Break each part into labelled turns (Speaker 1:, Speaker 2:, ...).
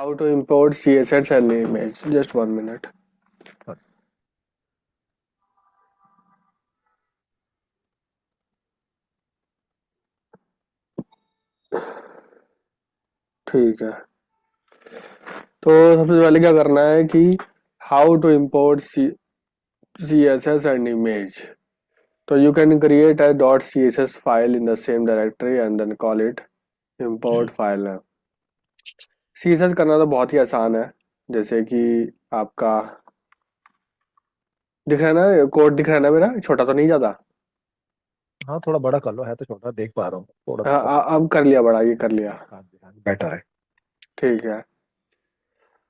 Speaker 1: How to import CSS and image? Just 1 minute. ठीक है, तो सबसे पहले क्या करना है कि how to import CSS and image. So you can create a .css file in the same directory and then call it import file name. CSS करना तो बहुत ही आसान है, जैसे कि आपका दिख रहा है ना, कोड दिख रहा है ना मेरा, छोटा तो नहीं ज़्यादा।
Speaker 2: हाँ, थोड़ा बड़ा कर लो, है तो छोटा देख पा रहा हूँ, थोड़ा सा
Speaker 1: हाँ,
Speaker 2: कर लो।
Speaker 1: अब कर लिया बड़ा, ये कर लिया।
Speaker 2: हाँ जी, हाँ जी, बेटर है।
Speaker 1: ठीक है,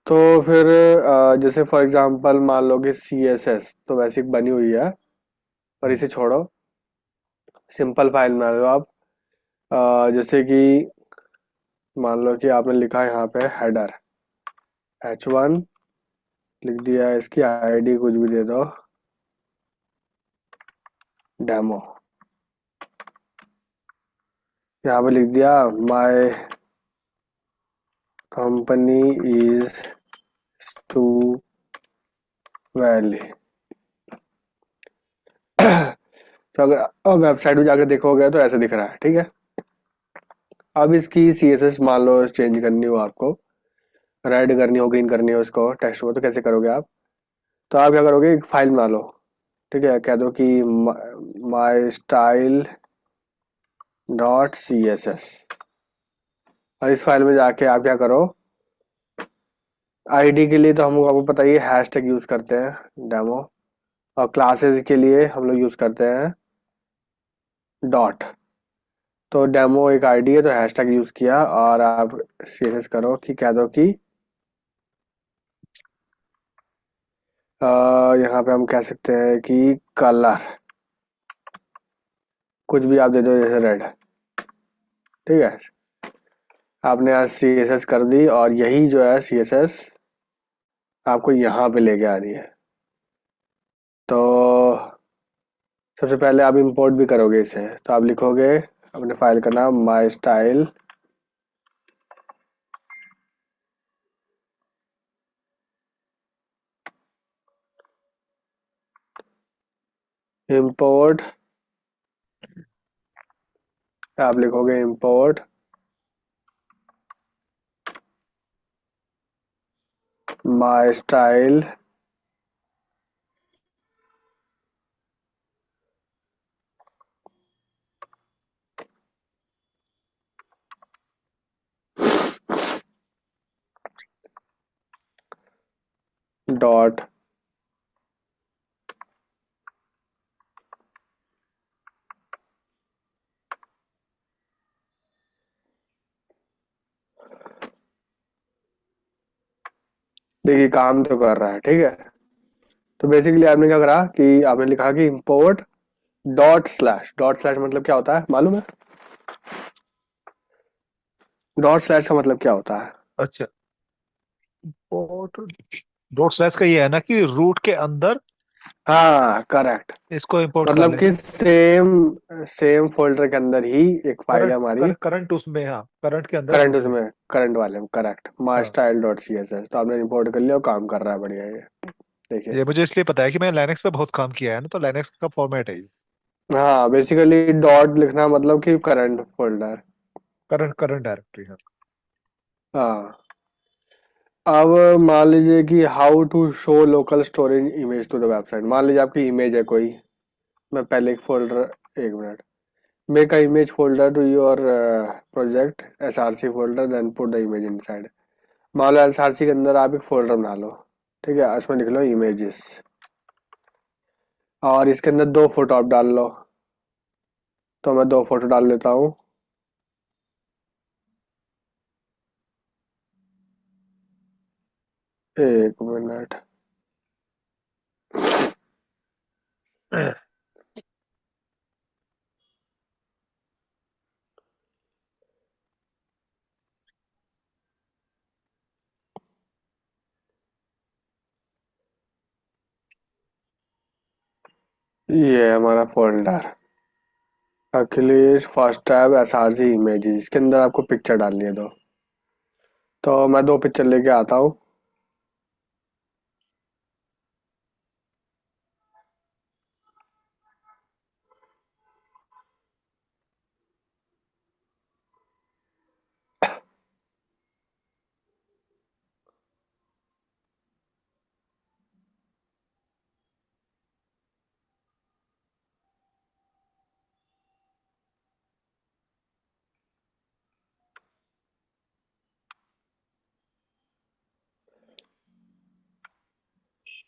Speaker 1: तो फिर जैसे फॉर एग्जांपल मान लो कि CSS तो वैसे ही बनी हुई है, पर
Speaker 2: हम्म,
Speaker 1: इसे छोड़ो, सिंपल फाइल में आ जाओ आप। जैसे कि मान लो कि आपने लिखा है यहाँ पे हेडर H1, लिख दिया, इसकी आईडी कुछ भी दे दो, डेमो। यहाँ पे लिख दिया my company is to valley. तो अगर अब वेबसाइट में जाकर देखोगे तो ऐसे दिख रहा है, ठीक है। अब इसकी CSS मान लो चेंज करनी हो आपको, रेड करनी हो, ग्रीन करनी हो इसको टेक्स्ट को, तो कैसे करोगे आप? तो आप क्या करोगे, एक फाइल बना लो, ठीक है, कह दो कि माई स्टाइल .css, और इस फाइल में जाके आप क्या करो, आईडी के लिए तो हम आपको पता ही है हैश टैग यूज करते हैं डेमो, और क्लासेस के लिए हम लोग यूज करते हैं डॉट। तो डेमो एक आईडी है तो हैश टैग यूज किया, और आप सीएसएस करो कि कह दो कि यहाँ पे हम कह सकते हैं कि कलर कुछ भी आप दे दो, जैसे रेड, ठीक है। आपने आज CSS कर दी, और यही जो है CSS आपको यहाँ पे लेके आ रही है। तो सबसे पहले आप इंपोर्ट भी करोगे इसे, तो आप लिखोगे अपने फाइल का नाम माई स्टाइल इंपोर्ट, आप लिखोगे इंपोर्ट माई स्टाइल डॉट। देखिए काम तो कर रहा है, ठीक है। तो बेसिकली आपने क्या करा कि आपने लिखा कि इंपोर्ट डॉट स्लैश मतलब क्या होता है मालूम है? डॉट स्लैश का मतलब क्या होता है?
Speaker 2: अच्छा। और डॉट स्लैश का ये है ना कि रूट के अंदर
Speaker 1: हाँ करेक्ट,
Speaker 2: इसको इंपोर्ट कर
Speaker 1: मतलब कि
Speaker 2: लेना।
Speaker 1: सेम सेम फोल्डर के अंदर ही एक फाइल है
Speaker 2: करंट
Speaker 1: हमारी,
Speaker 2: करंट उसमें, हाँ, करंट के अंदर
Speaker 1: करंट
Speaker 2: उसमें।
Speaker 1: उसमें, करंट वाले में, करेक्ट, माई
Speaker 2: हाँ,
Speaker 1: स्टाइल .css। तो आपने इंपोर्ट कर लिया और काम कर रहा है, बढ़िया ये, देखिए।
Speaker 2: ये मुझे इसलिए पता है कि मैंने लाइनेक्स पे बहुत काम किया है ना, तो लाइनेक्स का फॉर्मेट है ये।
Speaker 1: हाँ बेसिकली डॉट लिखना मतलब कि current folder.
Speaker 2: Current current directory, हाँ।
Speaker 1: हाँ, अब मान लीजिए कि how to show local storage image to the website. मान लीजिए आपकी इमेज है कोई, मैं पहले एक फोल्डर, एक minute, make a image folder to your project SRC folder then put the image inside. मान लो SRC के अंदर आप एक फोल्डर बना लो, ठीक है, उसमें लिख लो इमेजेस, और इसके अंदर दो फोटो आप डाल लो। तो मैं दो फोटो डाल लेता हूँ, एक मिनट। ये है हमारा folder, Akhilesh first tab SRC images, इसके अंदर आपको पिक्चर डालनी है दो। तो मैं 2 पिक्चर लेके आता हूँ।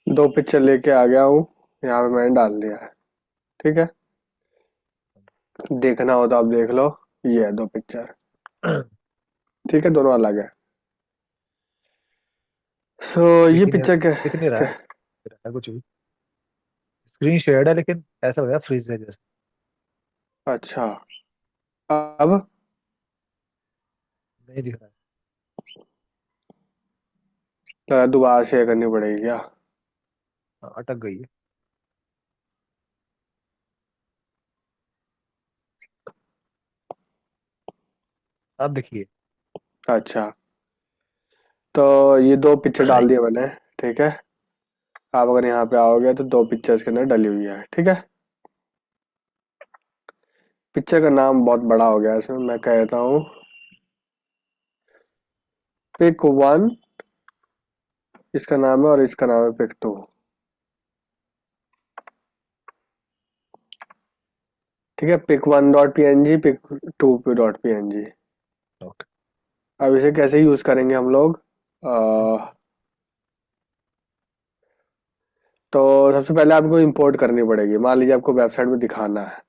Speaker 1: दो पिक्चर लेके आ गया हूँ। यहाँ पे मैंने डाल दिया है। ठीक है, देखना हो तो आप देख लो। ये है 2 पिक्चर। ठीक है, दोनों अलग है। सो ये
Speaker 2: दिख नहीं
Speaker 1: पिक्चर क्या,
Speaker 2: दिख नहीं रहा
Speaker 1: क्या?
Speaker 2: है, दिख रहा है कुछ भी। स्क्रीन शेयर्ड है लेकिन ऐसा लग रहा है फ्रीज है जैसे।
Speaker 1: अच्छा, अब
Speaker 2: नहीं दिख रहा है।
Speaker 1: दोबारा शेयर करनी पड़ेगी क्या?
Speaker 2: हाँ, अटक गई है। अब देखिए।
Speaker 1: अच्छा, तो ये 2 पिक्चर डाल दिए मैंने। ठीक है, आप अगर यहाँ पे आओगे तो 2 पिक्चर्स के अंदर डली हुई है। ठीक है, पिक्चर का नाम बहुत बड़ा हो गया है, इसमें मैं कहता हूँ पिक वन, इसका नाम है, और इसका नाम है पिक टू। ठीक है, pic one dot P N G, pic two dot P N G.
Speaker 2: Okay.
Speaker 1: अब इसे कैसे यूज करेंगे हम लोग? अ, तो सबसे पहले आपको इंपोर्ट करनी पड़ेगी। मान लीजिए आपको वेबसाइट में दिखाना है,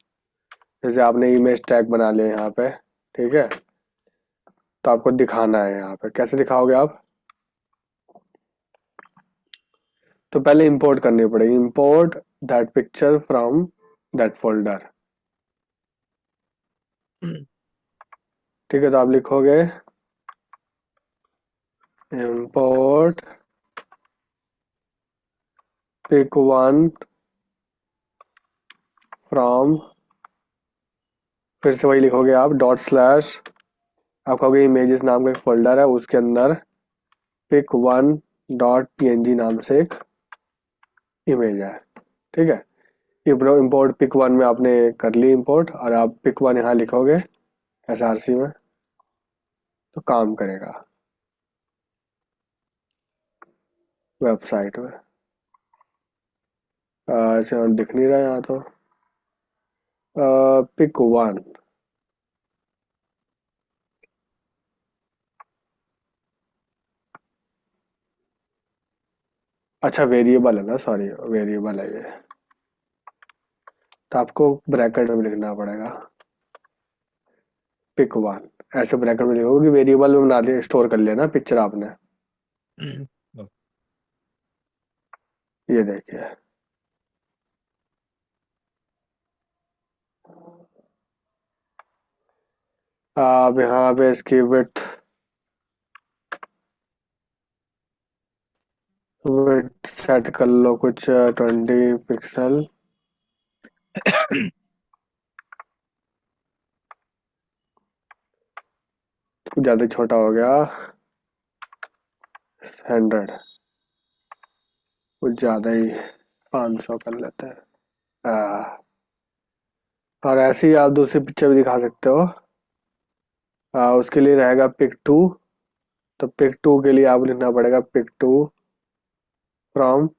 Speaker 1: जैसे आपने इमेज टैग बना लिया यहाँ पे। ठीक है, तो आपको दिखाना है यहाँ पे। कैसे दिखाओगे आप? तो पहले इंपोर्ट करनी पड़ेगी। Import that picture from that folder. ठीक है, तो आप लिखोगे इंपोर्ट पिक वन फ्रॉम, फिर से वही लिखोगे आप, डॉट स्लैश, आप कहोगे इमेजेस नाम का एक फोल्डर है, उसके अंदर पिक वन डॉट png नाम से एक इमेज है। ठीक है, ये इंपोर्ट पिक वन में आपने कर ली इंपोर्ट, और आप पिक वन यहाँ लिखोगे src में, तो काम करेगा वेबसाइट में। अच्छा, दिख नहीं रहा है यहाँ तो। पिक वन, अच्छा वेरिएबल है ना, सॉरी वेरिएबल है ये, तो आपको ब्रैकेट में लिखना पड़ेगा पिक वन। ऐसे ब्रैकेट में लिखोगे कि वेरिएबल में बना दिया, स्टोर कर लिया ना पिक्चर आपने।
Speaker 2: ओके।
Speaker 1: ये देखिए, आप यहाँ पे इसकी विड्थ विड्थ सेट कर लो कुछ 20 पिक्सल। ज़्यादा छोटा हो गया, 100, कुछ ज़्यादा ही, 500 कर लेते हैं। और ऐसे ही आप दूसरी पिक्चर भी दिखा सकते हो। उसके लिए रहेगा पिक टू। तो पिक टू के लिए आपको लिखना पड़ेगा pic two from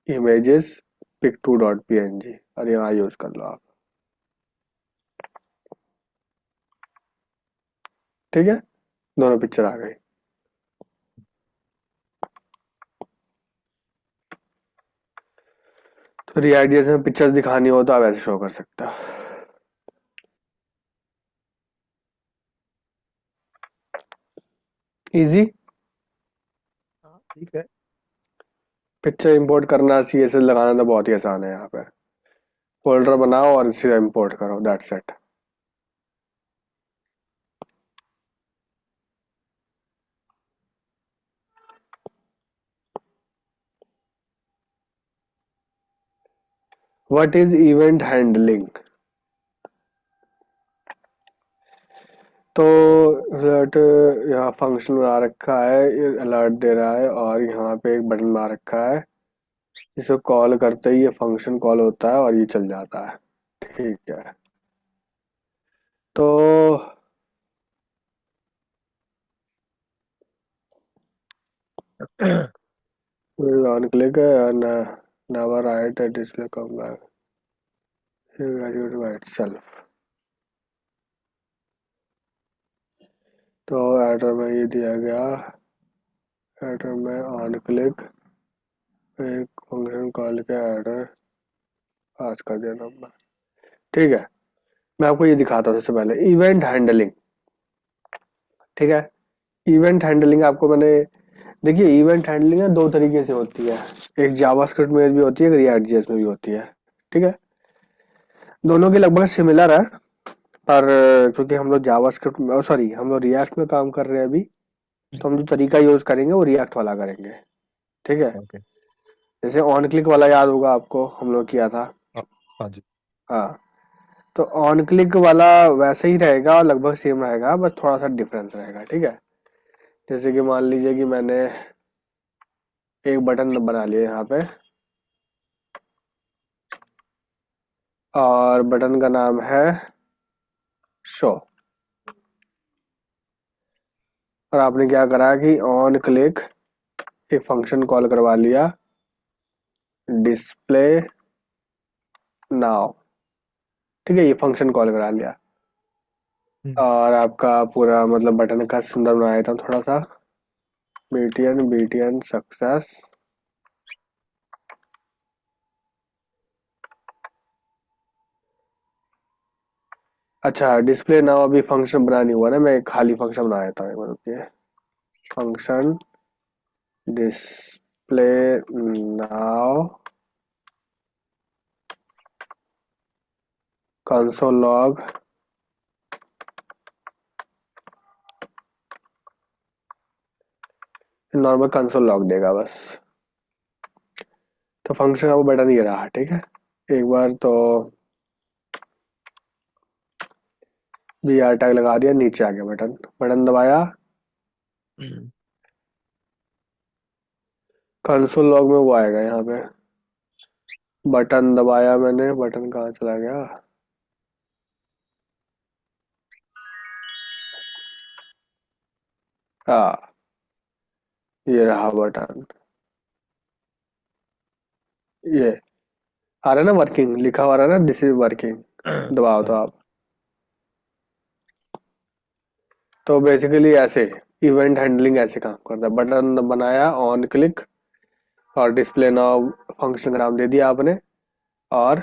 Speaker 1: images pic two dot P N G, और यहाँ यूज कर लो आप। ठीक है, दोनों पिक्चर आ गई। तो रिएक्ट में पिक्चर्स दिखानी हो तो आप ऐसे शो कर सकते हो। इजी।
Speaker 2: हाँ ठीक है।
Speaker 1: पिक्चर इंपोर्ट करना, CSS लगाना तो बहुत ही आसान है। यहाँ पे फोल्डर बनाओ और इसे इंपोर्ट करो, that's it. What is event handling? तो अलर्ट यहाँ फंक्शन बना रखा है, ये अलर्ट दे रहा है, और यहाँ पे एक बटन बना रखा है, इसे कॉल करते ही ये फंक्शन कॉल होता है और ये चल जाता है। ठीक है, तो ऑन क्लिक है, never write a display come back, evaluate by itself। तो एडर में ये दिया गया, एडर में ऑन क्लिक एक फंक्शन कॉल के एडर पास कर दिया नंबर। ठीक है, मैं आपको ये दिखाता हूँ। सबसे पहले इवेंट हैंडलिंग। ठीक है, इवेंट हैंडलिंग आपको मैंने, देखिए इवेंट हैंडलिंग है दो तरीके से होती है, एक जावास्क्रिप्ट में भी होती है, एक रिएक्ट जेएस में भी होती है। ठीक है, दोनों की लगभग सिमिलर है, पर क्योंकि हम लोग जावास्क्रिप्ट में, सॉरी हम लोग रिएक्ट में काम कर रहे हैं अभी, तो हम जो तरीका यूज करेंगे वो रिएक्ट वाला करेंगे। ठीक है,
Speaker 2: ओके।
Speaker 1: जैसे ऑन क्लिक वाला याद होगा आपको, हम लोग किया था।
Speaker 2: हाँ हाँ जी।
Speaker 1: हाँ, तो ऑन क्लिक वाला वैसे ही रहेगा, लगभग सेम रहेगा, बस थोड़ा सा डिफरेंस रहेगा। ठीक है, जैसे कि मान लीजिए कि मैंने एक बटन बना लिया यहाँ पे, और बटन का नाम है शो, और आपने क्या करा कि ऑन क्लिक एक फंक्शन कॉल करवा लिया, डिस्प्ले नाउ। ठीक है, ये फंक्शन कॉल करा लिया,
Speaker 2: हम्म,
Speaker 1: और आपका पूरा मतलब बटन का सुंदर बनाया था थोड़ा सा, बीटीएन बीटीएन सक्सेस। अच्छा, डिस्प्ले नाउ अभी फंक्शन बना नहीं हुआ ना, मैं एक खाली फंक्शन बना देता हूँ, रुकिए। Function display now console log, normal console log देगा बस। तो फंक्शन का वो बटन ये रहा। ठीक है, एक बार तो बी आर टैग लगा दिया, नीचे आ गया बटन, बटन दबाया,
Speaker 2: हम्म,
Speaker 1: कंसोल लॉग में वो आएगा यहाँ पे, बटन दबाया मैंने, बटन कहाँ चला गया, हाँ ये रहा बटन, ये आ रहा है ना, वर्किंग लिखा हुआ आ रहा है ना, दिस इज वर्किंग, दबाओ
Speaker 2: हाँ
Speaker 1: तो
Speaker 2: जी।
Speaker 1: आप। तो बेसिकली ऐसे इवेंट हैंडलिंग ऐसे काम करता है, बटन बनाया ऑन क्लिक, और डिस्प्ले नाउ फंक्शन का नाम दे दिया आपने, और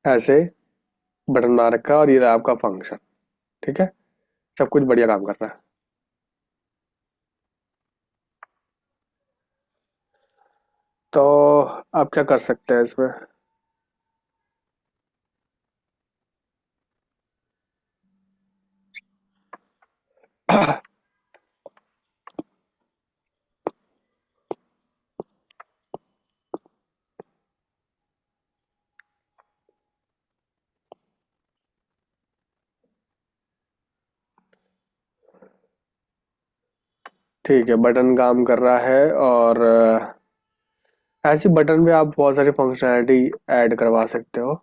Speaker 1: ऐसे बटन बना रखा है, और ये रहा आपका फंक्शन। ठीक है, सब कुछ बढ़िया काम कर रहा है। तो आप क्या कर सकते हैं इसमें। ठीक है, बटन काम कर रहा है, और ऐसी बटन पे आप बहुत सारी फंक्शनैलिटी ऐड करवा सकते हो।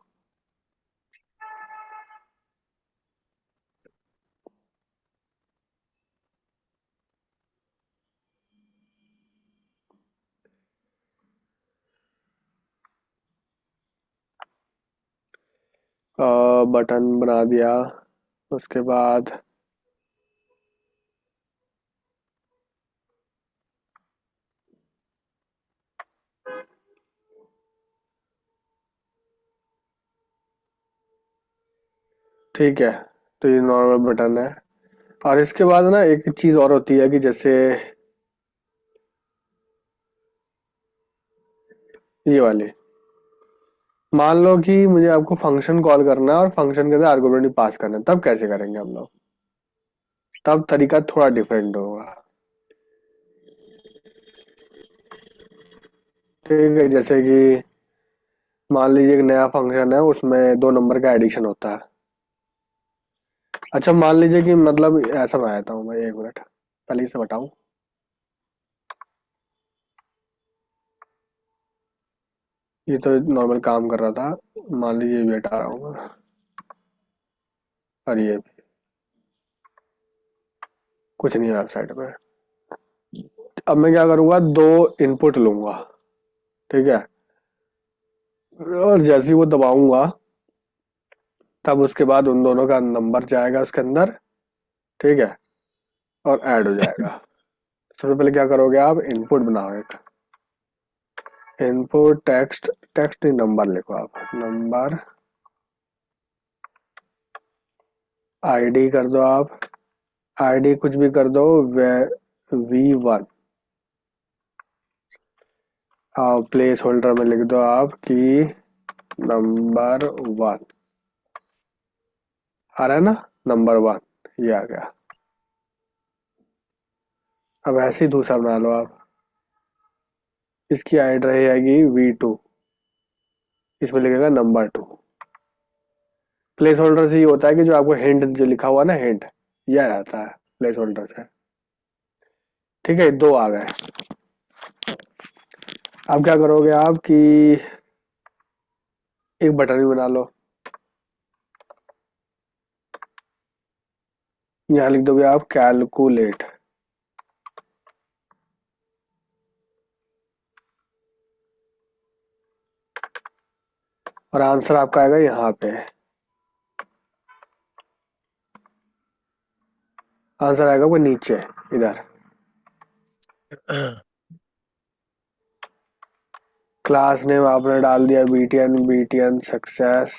Speaker 1: बटन बना दिया, उसके बाद ठीक है, तो ये नॉर्मल बटन है। और इसके बाद ना एक चीज और होती है कि जैसे ये वाली, मान लो कि मुझे आपको फंक्शन कॉल करना है और फंक्शन के अंदर आर्गुमेंट पास करना है, तब कैसे करेंगे हम लोग, तब तरीका थोड़ा डिफरेंट होगा। ठीक है, जैसे कि मान लीजिए एक नया फंक्शन है, उसमें 2 नंबर का एडिशन होता है। अच्छा मान लीजिए कि मतलब ऐसा मैं आता हूँ, मैं 1 मिनट पहले इसे बताऊँ। ये तो नॉर्मल काम कर रहा था, मान लीजिए ये भी हटा रहा हूँ मैं, और ये भी कुछ नहीं है वेबसाइट में। अब मैं क्या करूँगा, 2 इनपुट लूँगा, ठीक है, और जैसे ही वो दबाऊंगा तब उसके बाद उन दोनों का नंबर जाएगा उसके अंदर, ठीक है, और ऐड हो जाएगा। सबसे पहले क्या करोगे आप, इनपुट बनाओ एक, इनपुट टेक्स्ट, टेक्स्ट नहीं नंबर लिखो आप, नंबर आईडी कर दो आप, आईडी कुछ भी कर दो, V1। प्लेस होल्डर में लिख दो आप कि नंबर 1 आ रहा है ना, नंबर 1 ये आ गया। अब ऐसे ही दूसरा बना लो आप, इसकी आईडी रहेगी V2, इसमें लिखेगा नंबर 2। प्लेस होल्डर से ये होता है कि जो आपको हिंट जो लिखा हुआ ना, हिंट ये आ जाता है प्लेस होल्डर से, ठीक है। 2 आ गए। अब क्या करोगे आप कि एक बटन भी बना लो, यहाँ लिख दोगे आप कैलकुलेट, और आंसर आपका आएगा यहाँ पे, आंसर आएगा वो नीचे इधर। क्लास नेम आपने डाल दिया BTN, BTN सक्सेस।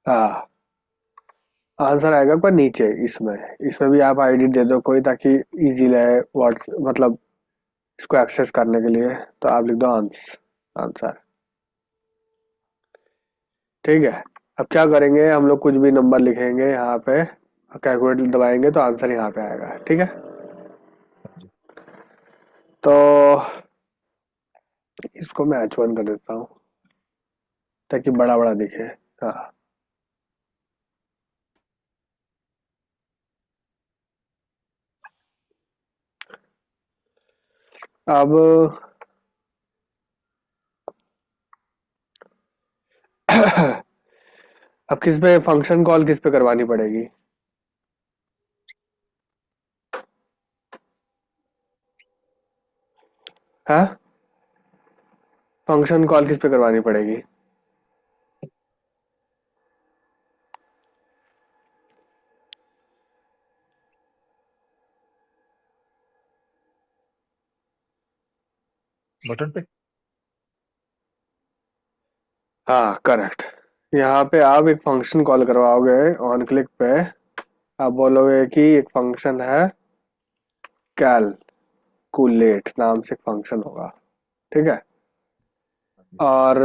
Speaker 1: हाँ, आंसर आएगा पर नीचे इसमें, इसमें भी आप आईडी दे दो कोई, ताकि इजी रहे व्हाट्स मतलब इसको एक्सेस करने के लिए। तो आप लिख दो आंसर, ठीक है। अब क्या करेंगे हम लोग, कुछ भी नंबर लिखेंगे यहाँ पे, कैलकुलेट दबाएंगे तो आंसर यहाँ पे आएगा, ठीक है। तो इसको मैं H1 कर देता हूँ ताकि बड़ा बड़ा दिखे। हाँ, अब अब किस पे फंक्शन कॉल किस पे करवानी पड़ेगी, हाँ, फंक्शन कॉल किस पे करवानी पड़ेगी।
Speaker 2: बटन पे।
Speaker 1: हाँ करेक्ट, यहाँ पे आप एक फंक्शन कॉल करवाओगे ऑन क्लिक पे। आप बोलोगे कि एक फंक्शन है कैलकुलेट नाम से, एक फंक्शन होगा, ठीक है। और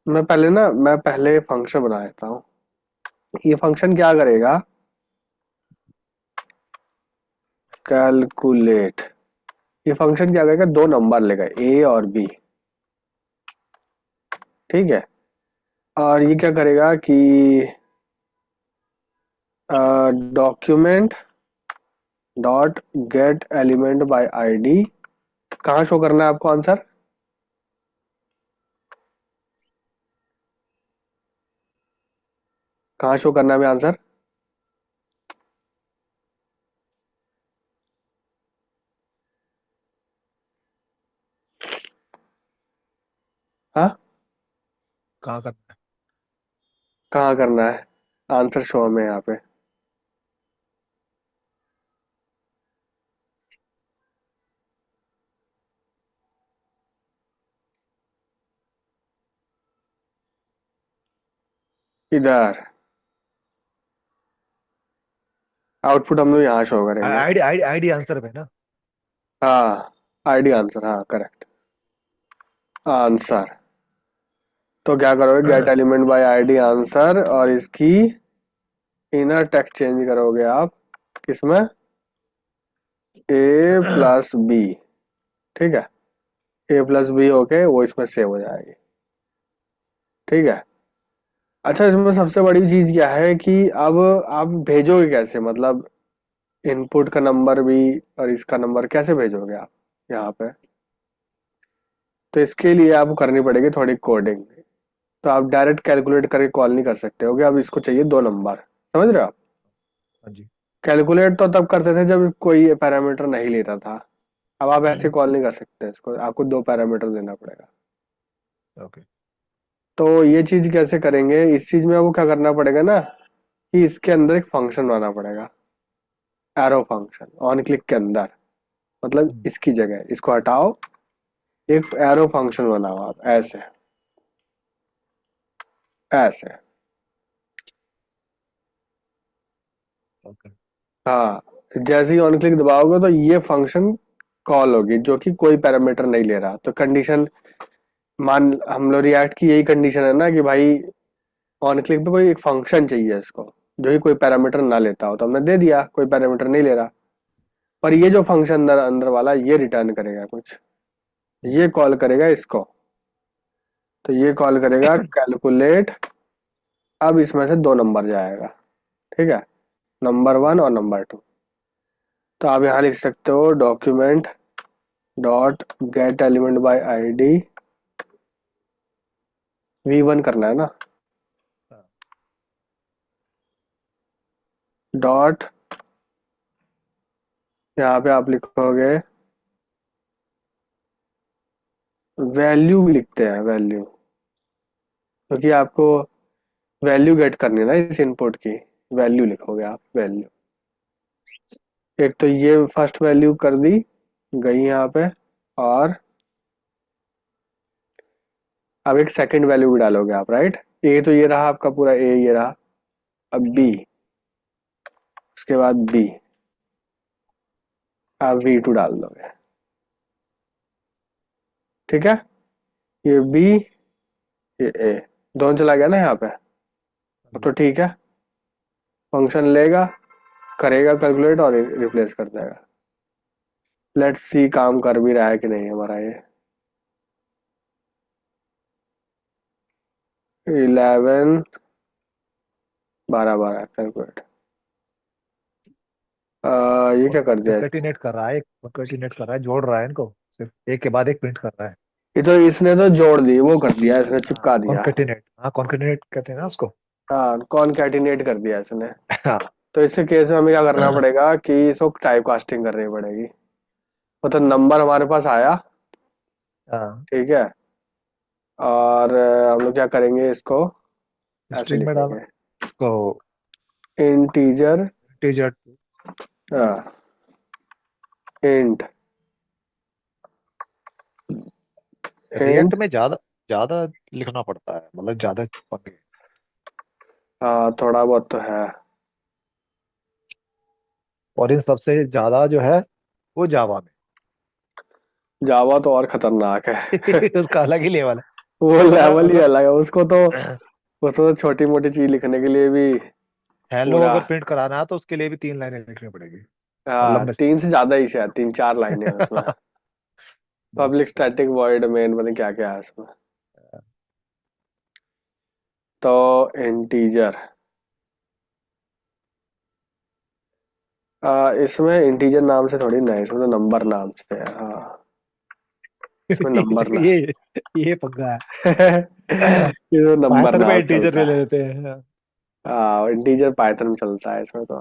Speaker 1: मैं पहले फंक्शन बना देता हूँ। ये फंक्शन क्या करेगा, कैलकुलेट, ये फंक्शन क्या करेगा, 2 नंबर लेगा A और B, ठीक है। और ये क्या करेगा कि document dot gate element by ID, कहाँ शो करना है आपको आंसर, कहाँ शो करना है हमें आंसर, हाँ,
Speaker 2: कहाँ करना
Speaker 1: कहाँ करना है आंसर शो हमें यहाँ पे, इधर आउटपुट हम लोग यहाँ शो
Speaker 2: है?
Speaker 1: करेंगे।
Speaker 2: आईडी आईडी आईडी आंसर पे ना।
Speaker 1: हाँ, आईडी आंसर, हाँ करेक्ट, आंसर। तो क्या करोगे, gate element by ID answer, और इसकी इनर टेक्स्ट चेंज करोगे आप किसमें, ए प्लस बी, ठीक है, ए प्लस बी होके वो इसमें सेव हो जाएगी, ठीक है। अच्छा, इसमें सबसे बड़ी चीज क्या है कि अब आप भेजोगे कैसे, मतलब इनपुट का नंबर भी और इसका नंबर कैसे भेजोगे आप यहाँ पे। तो इसके लिए आपको करनी पड़ेगी थोड़ी कोडिंग। तो आप डायरेक्ट कैलकुलेट करके कॉल नहीं कर सकते हो कि अब इसको चाहिए दो नंबर, समझ रहे हो आप।
Speaker 2: हाँ जी।
Speaker 1: कैलकुलेट तो तब करते थे जब कोई पैरामीटर नहीं लेता था। अब आप ऐसे कॉल नहीं कर सकते इसको, आपको दो पैरामीटर देना पड़ेगा।
Speaker 2: ओके।
Speaker 1: तो ये चीज कैसे करेंगे, इस चीज में आपको क्या करना पड़ेगा ना, कि इसके अंदर एक फंक्शन बनाना पड़ेगा, एरो फंक्शन ऑन क्लिक के अंदर, मतलब इसकी जगह इसको हटाओ, एक एरो फंक्शन बनाओ आप ऐसे, ऐसे।
Speaker 2: ओके।
Speaker 1: हाँ, जैसे ही ऑन क्लिक दबाओगे तो ये फंक्शन कॉल होगी जो कि कोई पैरामीटर नहीं ले रहा। तो कंडीशन, मान हम लोग रिएक्ट की यही कंडीशन है ना कि भाई ऑन क्लिक पे कोई एक फंक्शन चाहिए इसको जो कि कोई पैरामीटर ना लेता हो, तो हमने दे दिया, कोई पैरामीटर नहीं ले रहा। पर ये जो फंक्शन अंदर अंदर वाला ये रिटर्न करेगा कुछ, ये कॉल करेगा इसको। तो ये कॉल करेगा कैलकुलेट, अब इसमें से दो नंबर जाएगा, ठीक है, नंबर वन और नंबर टू। तो आप यहाँ लिख सकते हो document dot gate element by ID, V1 करना है ना, डॉट, यहाँ पे आप लिखोगे वैल्यू भी लिखते हैं, वैल्यू, क्योंकि आपको वैल्यू गेट करनी है ना इस इनपुट की, वैल्यू लिखोगे आप, वैल्यू। एक तो ये फर्स्ट वैल्यू कर दी गई यहाँ पे, और अब एक सेकंड वैल्यू भी डालोगे आप, राइट। ए तो ये रहा आपका पूरा, ए ये रहा। अब बी, उसके बाद बी, आप V2 डाल दोगे, ठीक है। ये बी, ये ए, दोनों चला गया ना यहाँ पे। अब तो ठीक है, फंक्शन लेगा, करेगा कैलकुलेट और रिप्लेस कर देगा। लेट्स सी काम कर भी रहा है कि नहीं हमारा ये। 11, 12 12 कैलकुलेट। ये क्या कर दिया इसने।
Speaker 2: कंकेटिनेट कर रहा है, कंकेटिनेट कर रहा है, जोड़ रहा है इनको, सिर्फ एक के बाद एक प्रिंट कर रहा है।
Speaker 1: ये तो इसने तो जोड़ दी, वो कर दिया इसने,
Speaker 2: हाँ
Speaker 1: चिपका दिया।
Speaker 2: कॉन्केटिनेट, हाँ कॉन्केटिनेट कहते हैं ना उसको।
Speaker 1: हाँ, कॉनकैटिनेट कर दिया इसने।
Speaker 2: हाँ।
Speaker 1: तो इसके केस में हमें क्या करना पड़ेगा कि इसको टाइप कास्टिंग करनी पड़ेगी। मतलब नंबर हमारे पास आया,
Speaker 2: हाँ
Speaker 1: ठीक है, और हम लोग क्या करेंगे इसको ऐसे
Speaker 2: स्ट्रिंग में डाला
Speaker 1: लिखेंगे,
Speaker 2: तो
Speaker 1: integer,
Speaker 2: integer.
Speaker 1: Int,
Speaker 2: react
Speaker 1: int.
Speaker 2: में ज्यादा ज्यादा लिखना पड़ता है, मतलब ज्यादा पंगे।
Speaker 1: हाँ, थोड़ा बहुत तो है।
Speaker 2: और इन सबसे ज्यादा जो है वो जावा में।
Speaker 1: जावा तो और खतरनाक है।
Speaker 2: उसका अलग ही लेवल है।
Speaker 1: वो लेवल ही
Speaker 2: मतलब
Speaker 1: अलग है उसको तो छोटी मोटी चीज लिखने के लिए भी
Speaker 2: हेलो
Speaker 1: पूरा।
Speaker 2: अगर प्रिंट कराना है तो उसके लिए भी 3 लाइनें लिखनी पड़ेगी, और
Speaker 1: हाँ,
Speaker 2: लंबे
Speaker 1: तीन से ज्यादा ही, शायद तीन चार लाइनें हैं उसमें।
Speaker 2: से। बहुत
Speaker 1: पब्लिक
Speaker 2: बहुत।
Speaker 1: स्टैटिक वॉइड मेन, पता नहीं क्या क्या है उसमें। तो इंटीजर, इसमें इंटीजर नाम से थोड़ी ना है, इसमें तो नंबर नाम से है। हाँ, इसमें नंबर ना।
Speaker 2: ये पंगा है।
Speaker 1: ये तो नंबर
Speaker 2: पाइथन में
Speaker 1: नाम
Speaker 2: इंटीजर ले
Speaker 1: चलता है।
Speaker 2: लेते हैं।
Speaker 1: हाँ, इंटीजर पाइथन में चलता है इसमें तो।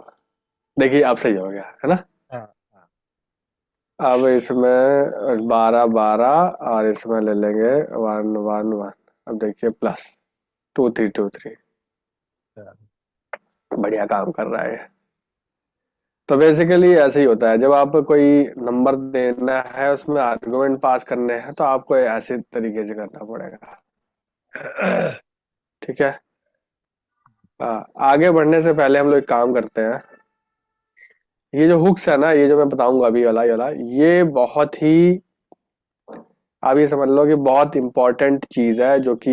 Speaker 1: देखिए अब सही हो गया है ना।
Speaker 2: हाँ हाँ।
Speaker 1: अब इसमें 12 12, और इसमें ले लेंगे 1 1 1। अब देखिए प्लस 2 3 2 3।
Speaker 2: हाँ।
Speaker 1: बढ़िया काम कर रहा है ये। तो बेसिकली ऐसे ही होता है जब आप कोई नंबर देना है, उसमें आर्गुमेंट पास करने हैं, तो आपको ऐसे तरीके से करना पड़ेगा, ठीक है। आगे बढ़ने से पहले हम लोग एक काम करते हैं। ये जो हुक्स है ना, ये जो मैं बताऊंगा अभी वाला, ये बहुत ही, आप ये समझ लो कि बहुत इंपॉर्टेंट चीज है जो कि,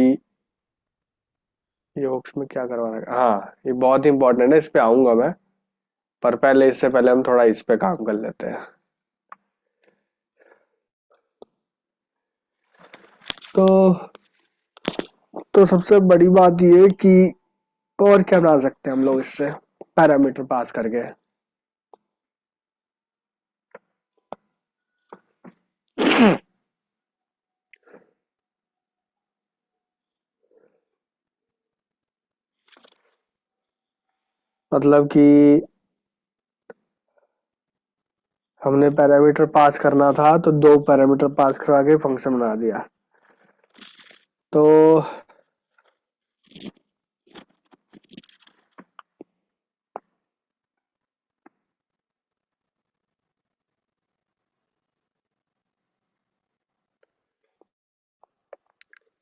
Speaker 1: ये हुक्स में क्या करवा रहा है, हाँ ये बहुत इंपॉर्टेंट है, इस पे आऊंगा मैं। पर पहले, इससे पहले हम थोड़ा इस पे काम कर लेते हैं। तो सबसे बड़ी बात ये कि और क्या बना सकते हैं हम लोग इससे पैरामीटर पास करके। मतलब कि हमने पैरामीटर पास करना था तो दो पैरामीटर पास करवा के फंक्शन बना दिया। तो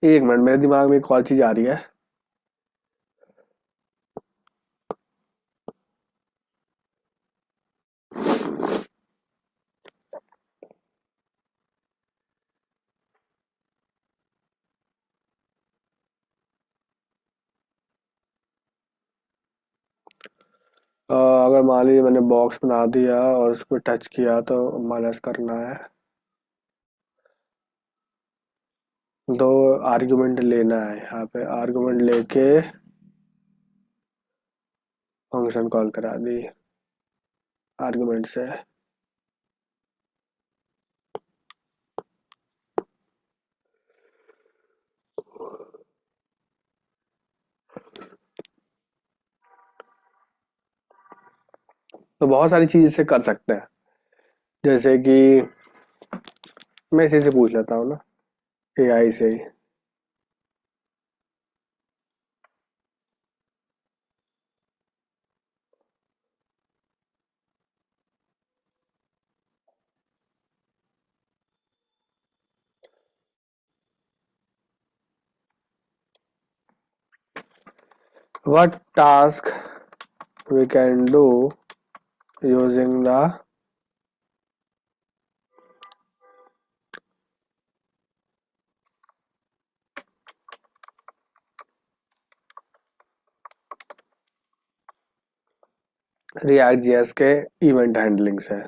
Speaker 1: एक मिनट, मेरे दिमाग में एक और चीज आ रही है। अगर मान लीजिए मैंने बॉक्स बना दिया और उसको टच किया तो माइनस करना है। दो आर्गुमेंट लेना है, यहाँ पे आर्गुमेंट लेके फंक्शन कॉल करा दी आर्गुमेंट से। तो बहुत सारी चीज इससे कर सकते हैं, जैसे कि मैं इसी से पूछ लेता हूँ ना, एआई से ही। What task we can do using the React JS के इवेंट हैंडलिंग से।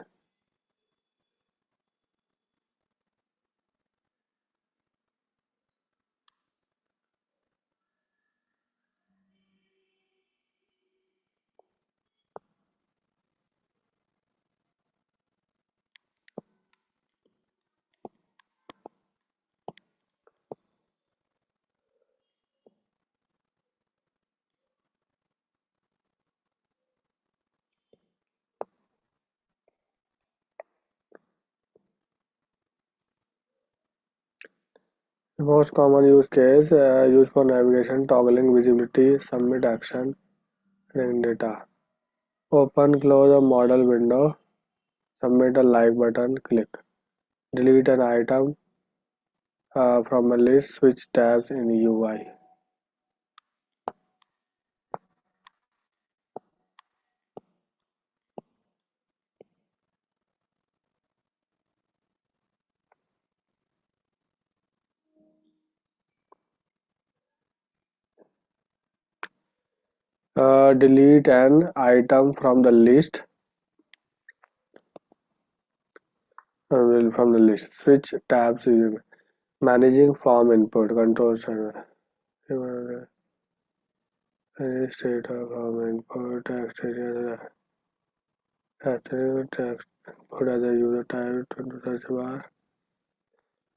Speaker 1: The most common use case used for navigation, toggling visibility, submit action, ring data. Open, close a model window, submit a like button, click. Delete an item from a list, switch tabs in UI. Delete an item from the list, switch tabs in managing form input, control center. Any state of form input, text area, text input as a user type to the search bar,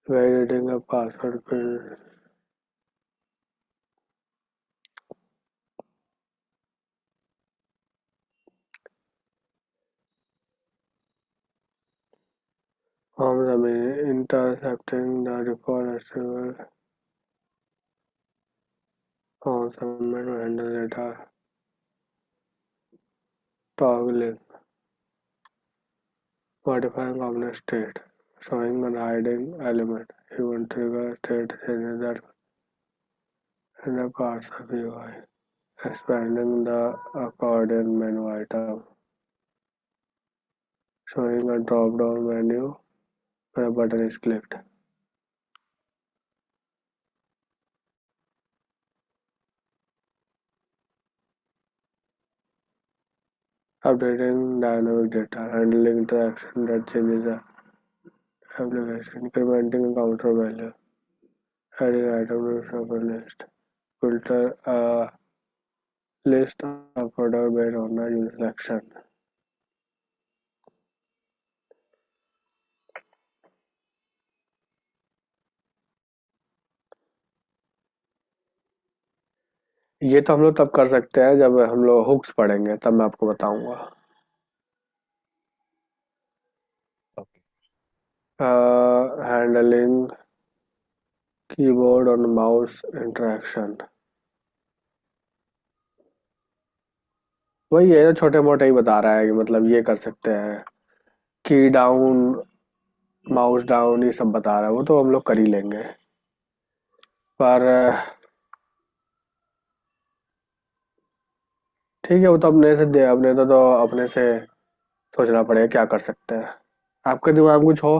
Speaker 1: validating a password field. Forms, I mean, intercepting the default HTML form submit to handle data, toggling, modifying component state, showing and hiding element, even trigger state changes that in the parts of UI, expanding the accordion menu item, showing a drop-down menu when a button is clicked. Updating dynamic data, handling interaction that changes the application, incrementing a counter value, adding item to shopper list. Filter a list of product based on the user selection. ये तो हम लोग तब कर सकते हैं जब हम लोग हुक्स पढ़ेंगे, तब मैं आपको बताऊंगा।
Speaker 2: ओके।
Speaker 1: हैंडलिंग कीबोर्ड और माउस इंटरेक्शन, वही है, छोटे मोटे ही बता रहा है कि मतलब ये कर सकते हैं, की डाउन, माउस डाउन, ये सब बता रहा है, वो तो हम लोग कर ही लेंगे। पर ठीक है, वो तो अपने से दे, अपने तो अपने से सोचना पड़ेगा क्या कर सकते हैं। आपके दिमाग में कुछ हो?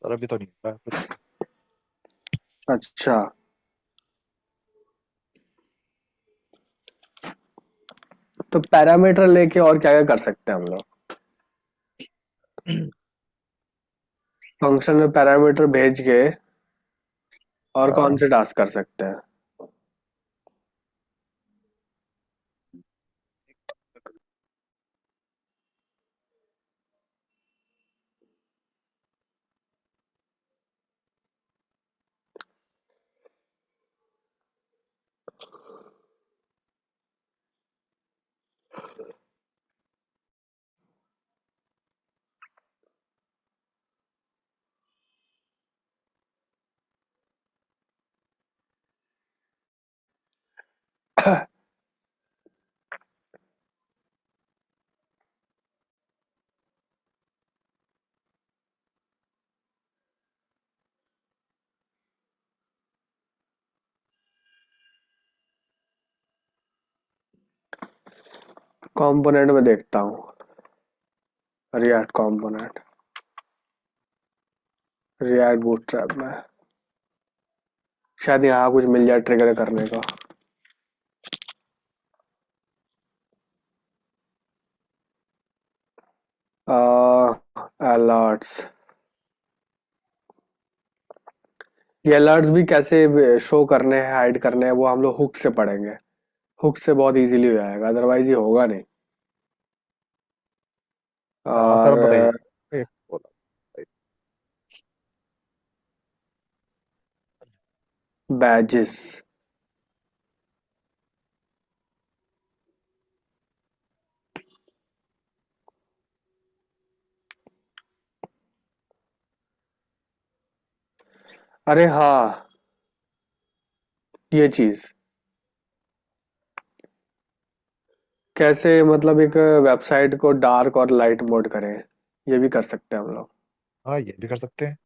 Speaker 2: और अभी तो नहीं होगा कुछ।
Speaker 1: अच्छा, तो पैरामीटर लेके और क्या क्या कर सकते हैं हम लोग? फंक्शन में पैरामीटर भेज के और कौन
Speaker 2: हाँ।
Speaker 1: से टास्क कर सकते हैं? कंपोनेंट में देखता हूँ, रिएक्ट कंपोनेंट, रिएक्ट बूटस्ट्रैप में शायद यहाँ कुछ मिल जाए ट्रिगर करने का। अलर्ट्स, ये अलर्ट्स भी कैसे शो करने हैं, हाइड करने हैं, वो हम लोग हुक से पढ़ेंगे। हुक से बहुत इजीली हो जाएगा, अदरवाइज ये होगा नहीं।
Speaker 2: हाँ सर,
Speaker 1: और
Speaker 2: आप बताइए। एक बोला।
Speaker 1: बैजेस, अरे हाँ, ये चीज कैसे, मतलब एक वेबसाइट को डार्क और लाइट मोड करें, ये भी कर सकते हैं हम लोग।
Speaker 2: हाँ, ये भी कर सकते हैं।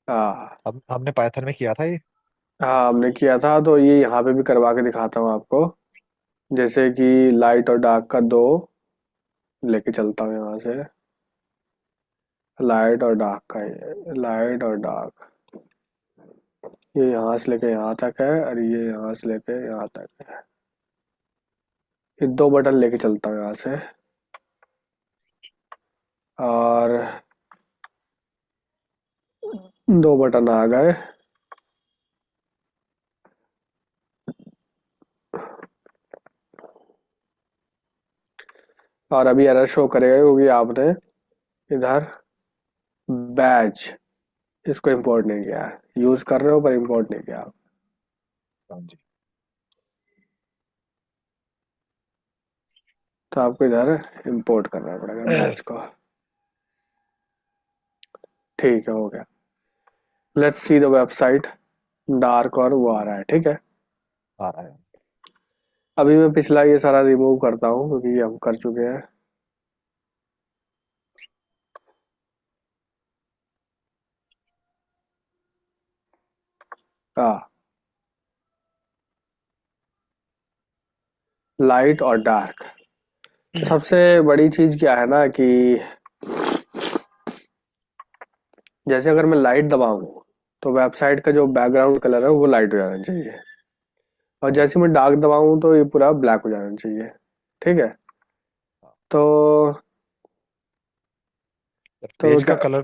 Speaker 1: हाँ।
Speaker 2: अब हमने पाइथन में किया था ये।
Speaker 1: हाँ, हमने किया था, तो ये यहाँ पे भी करवा के दिखाता हूँ आपको। जैसे कि लाइट और डार्क का दो लेके चलता हूँ यहाँ से, लाइट और डार्क का, ये लाइट और डार्क, ये यहाँ से लेके यहाँ तक है और ये यहाँ से लेके यहाँ तक है। ये दो बटन लेके चलता हूँ यहाँ से, और दो बटन आ गए। और अभी एरर शो करेगा क्योंकि आपने इधर बैच, इसको इंपोर्ट नहीं किया है, यूज कर रहे हो पर इंपोर्ट नहीं किया आप।
Speaker 2: हाँ जी।
Speaker 1: तो आपको इधर इंपोर्ट करना पड़ेगा बैच को। ठीक है, हो गया। Let's see the website, dark और वो आ रहा है, ठीक है।
Speaker 2: आ रहा है।
Speaker 1: अभी मैं पिछला ये सारा रिमूव करता हूँ क्योंकि ये हम कर चुके हैं। हाँ, लाइट और डार्क, तो सबसे बड़ी चीज क्या है ना कि जैसे अगर मैं लाइट दबाऊं तो वेबसाइट का जो बैकग्राउंड कलर है वो लाइट हो जाना चाहिए, और जैसे मैं डार्क दबाऊं तो ये पूरा ब्लैक हो जाना चाहिए, ठीक है।
Speaker 2: हाँ,
Speaker 1: तो
Speaker 2: तो
Speaker 1: तो
Speaker 2: पेज का
Speaker 1: क्या,
Speaker 2: कलर,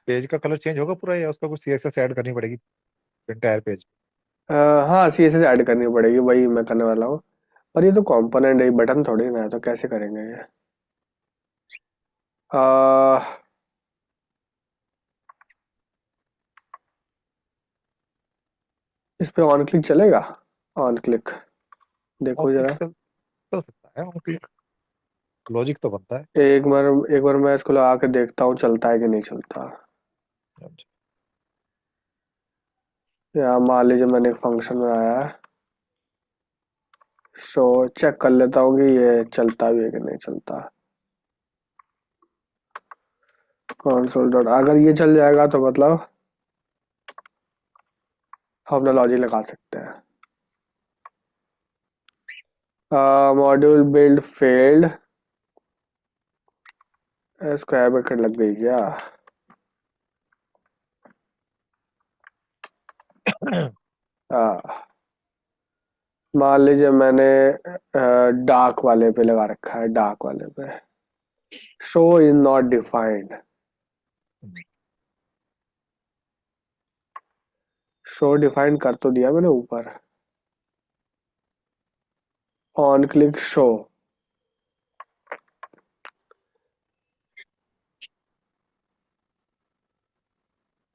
Speaker 2: पेज का कलर चेंज होगा पूरा, या उसका कुछ सीएसएस ऐड करनी पड़ेगी? Entire page.
Speaker 1: हाँ CSS ऐड करनी पड़ेगी, वही मैं करने वाला हूँ। पर ये तो कंपोनेंट है, बटन थोड़ी ना है, तो कैसे करेंगे ये? आ, इस पे ऑन क्लिक चलेगा? ऑन क्लिक
Speaker 2: और
Speaker 1: देखो
Speaker 2: क्लिक
Speaker 1: जरा।
Speaker 2: चल सकता है, और क्लिक लॉजिक तो बनता है।
Speaker 1: एक बार मैं इसको लगा के देखता हूँ चलता है कि नहीं चलता। या मान लीजिए मैंने एक फंक्शन बनाया है, सो चेक कर लेता हूँ कि ये चलता भी है कि नहीं चलता। कंसोल डॉट, अगर ये चल जाएगा तो मतलब हम अपना लॉजिक लगा सकते हैं। Module build failed, square bracket लग गई क्या? हाँ, मान लीजिए मैंने डार्क वाले पे लगा रखा है, डार्क वाले पे show is not defined. Show define कर तो दिया मैंने ऊपर। ऑन क्लिक शो,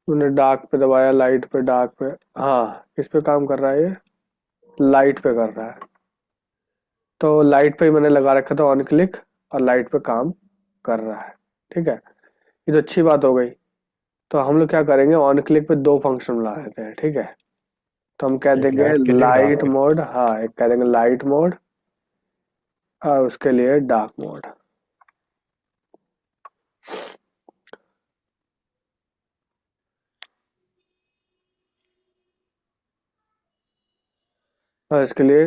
Speaker 1: मैंने डार्क पे दबाया, लाइट पे, डार्क पे। हाँ, किस पे काम कर रहा है ये? लाइट पे कर रहा है। तो लाइट पे ही मैंने लगा रखा था ऑन क्लिक, और लाइट पे काम कर रहा है। ठीक है, ये तो अच्छी बात हो गई। तो हम लोग क्या करेंगे, ऑन क्लिक पे दो फंक्शन बना लेते हैं, ठीक है। तो हम कह
Speaker 2: एक
Speaker 1: देंगे
Speaker 2: लाइट के लिए, एक डार्क
Speaker 1: लाइट
Speaker 2: के लिए।
Speaker 1: मोड, हाँ एक कह देंगे लाइट मोड, और उसके लिए डार्क मोड। और इसके लिए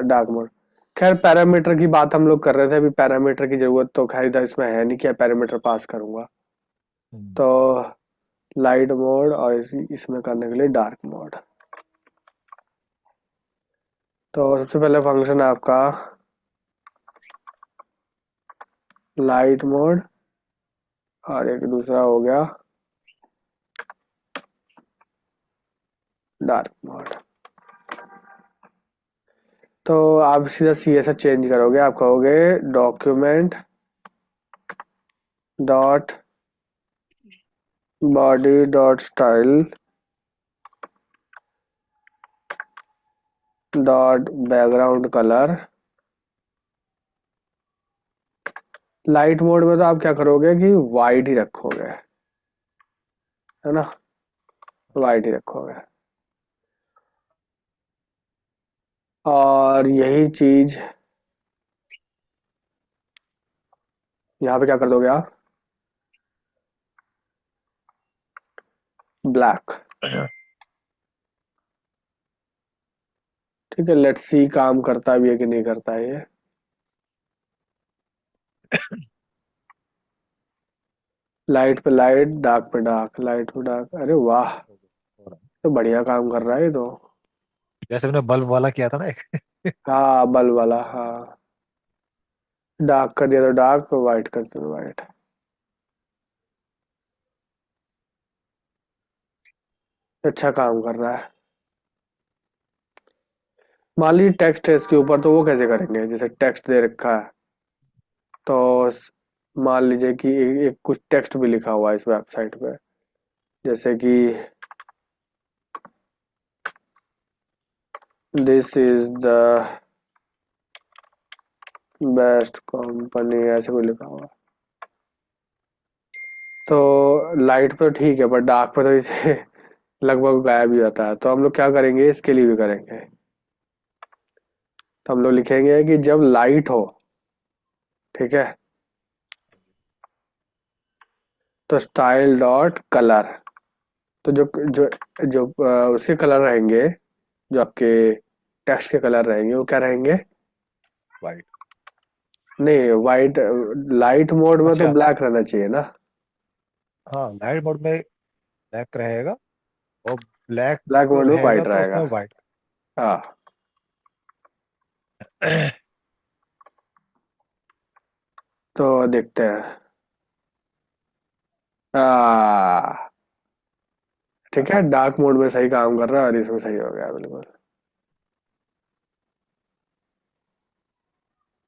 Speaker 1: डार्क मोड। खैर पैरामीटर की बात हम लोग कर रहे थे, अभी पैरामीटर की जरूरत तो खैर इधर इसमें है नहीं, क्या पैरामीटर पास करूंगा।
Speaker 2: हम्म,
Speaker 1: तो लाइट मोड, और इसमें करने के लिए डार्क मोड। तो सबसे पहले फंक्शन है आपका लाइट मोड, और एक दूसरा हो गया डार्क मोड। तो आप सीधा CSS चेंज करोगे, आप कहोगे document dot body dot style dot background colour. Light mode में तो आप क्या करोगे कि वाइट ही रखोगे, है ना, वाइट ही रखोगे। और यही चीज यहाँ पे क्या कर दोगे आप, ब्लैक। ठीक है, लेट्स सी काम करता भी है कि नहीं करता है ये। लाइट पे लाइट, डार्क पे डार्क, लाइट पे डार्क, अरे वाह,
Speaker 2: हो रहा है।
Speaker 1: तो बढ़िया काम कर रहा है ये तो।
Speaker 2: जैसे मैंने बल्ब वाला किया था ना एक।
Speaker 1: हाँ बल्ब वाला, हाँ। डार्क कर दिया तो डार्क, वाइट कर दिया तो वाइट। अच्छा काम कर रहा है। मान लीजिए टेक्स्ट है इसके ऊपर, तो वो कैसे करेंगे? जैसे टेक्स्ट दे रखा है, तो मान लीजिए कि एक कुछ टेक्स्ट भी लिखा हुआ है इस वेबसाइट पे, जैसे कि this is the best company, ऐसे कोई लिखा हुआ है। तो लाइट पे ठीक है, पर डार्क पे तो इसे लगभग गायब ही होता है। तो हम लोग क्या करेंगे, इसके लिए भी करेंगे। तो हम लोग लिखेंगे कि जब लाइट हो, ठीक है, तो स्टाइल डॉट कलर। तो जो जो जो उसके कलर रहेंगे, जो आपके टेक्स्ट के कलर रहेंगे, वो क्या रहेंगे?
Speaker 2: वाइट।
Speaker 1: नहीं, वाइट। लाइट मोड में तो
Speaker 2: अच्छा,
Speaker 1: ब्लैक रहना चाहिए ना।
Speaker 2: हाँ लाइट मोड में ब्लैक रहेगा, और ब्लैक
Speaker 1: ब्लैक मोड में
Speaker 2: रहेगा
Speaker 1: वाइट
Speaker 2: तो
Speaker 1: रहेगा।
Speaker 2: उसमें वाइट।
Speaker 1: हाँ, तो देखते हैं। आ, ठीक है, डार्क मोड में सही काम कर रहा है और इसमें सही हो गया बिल्कुल।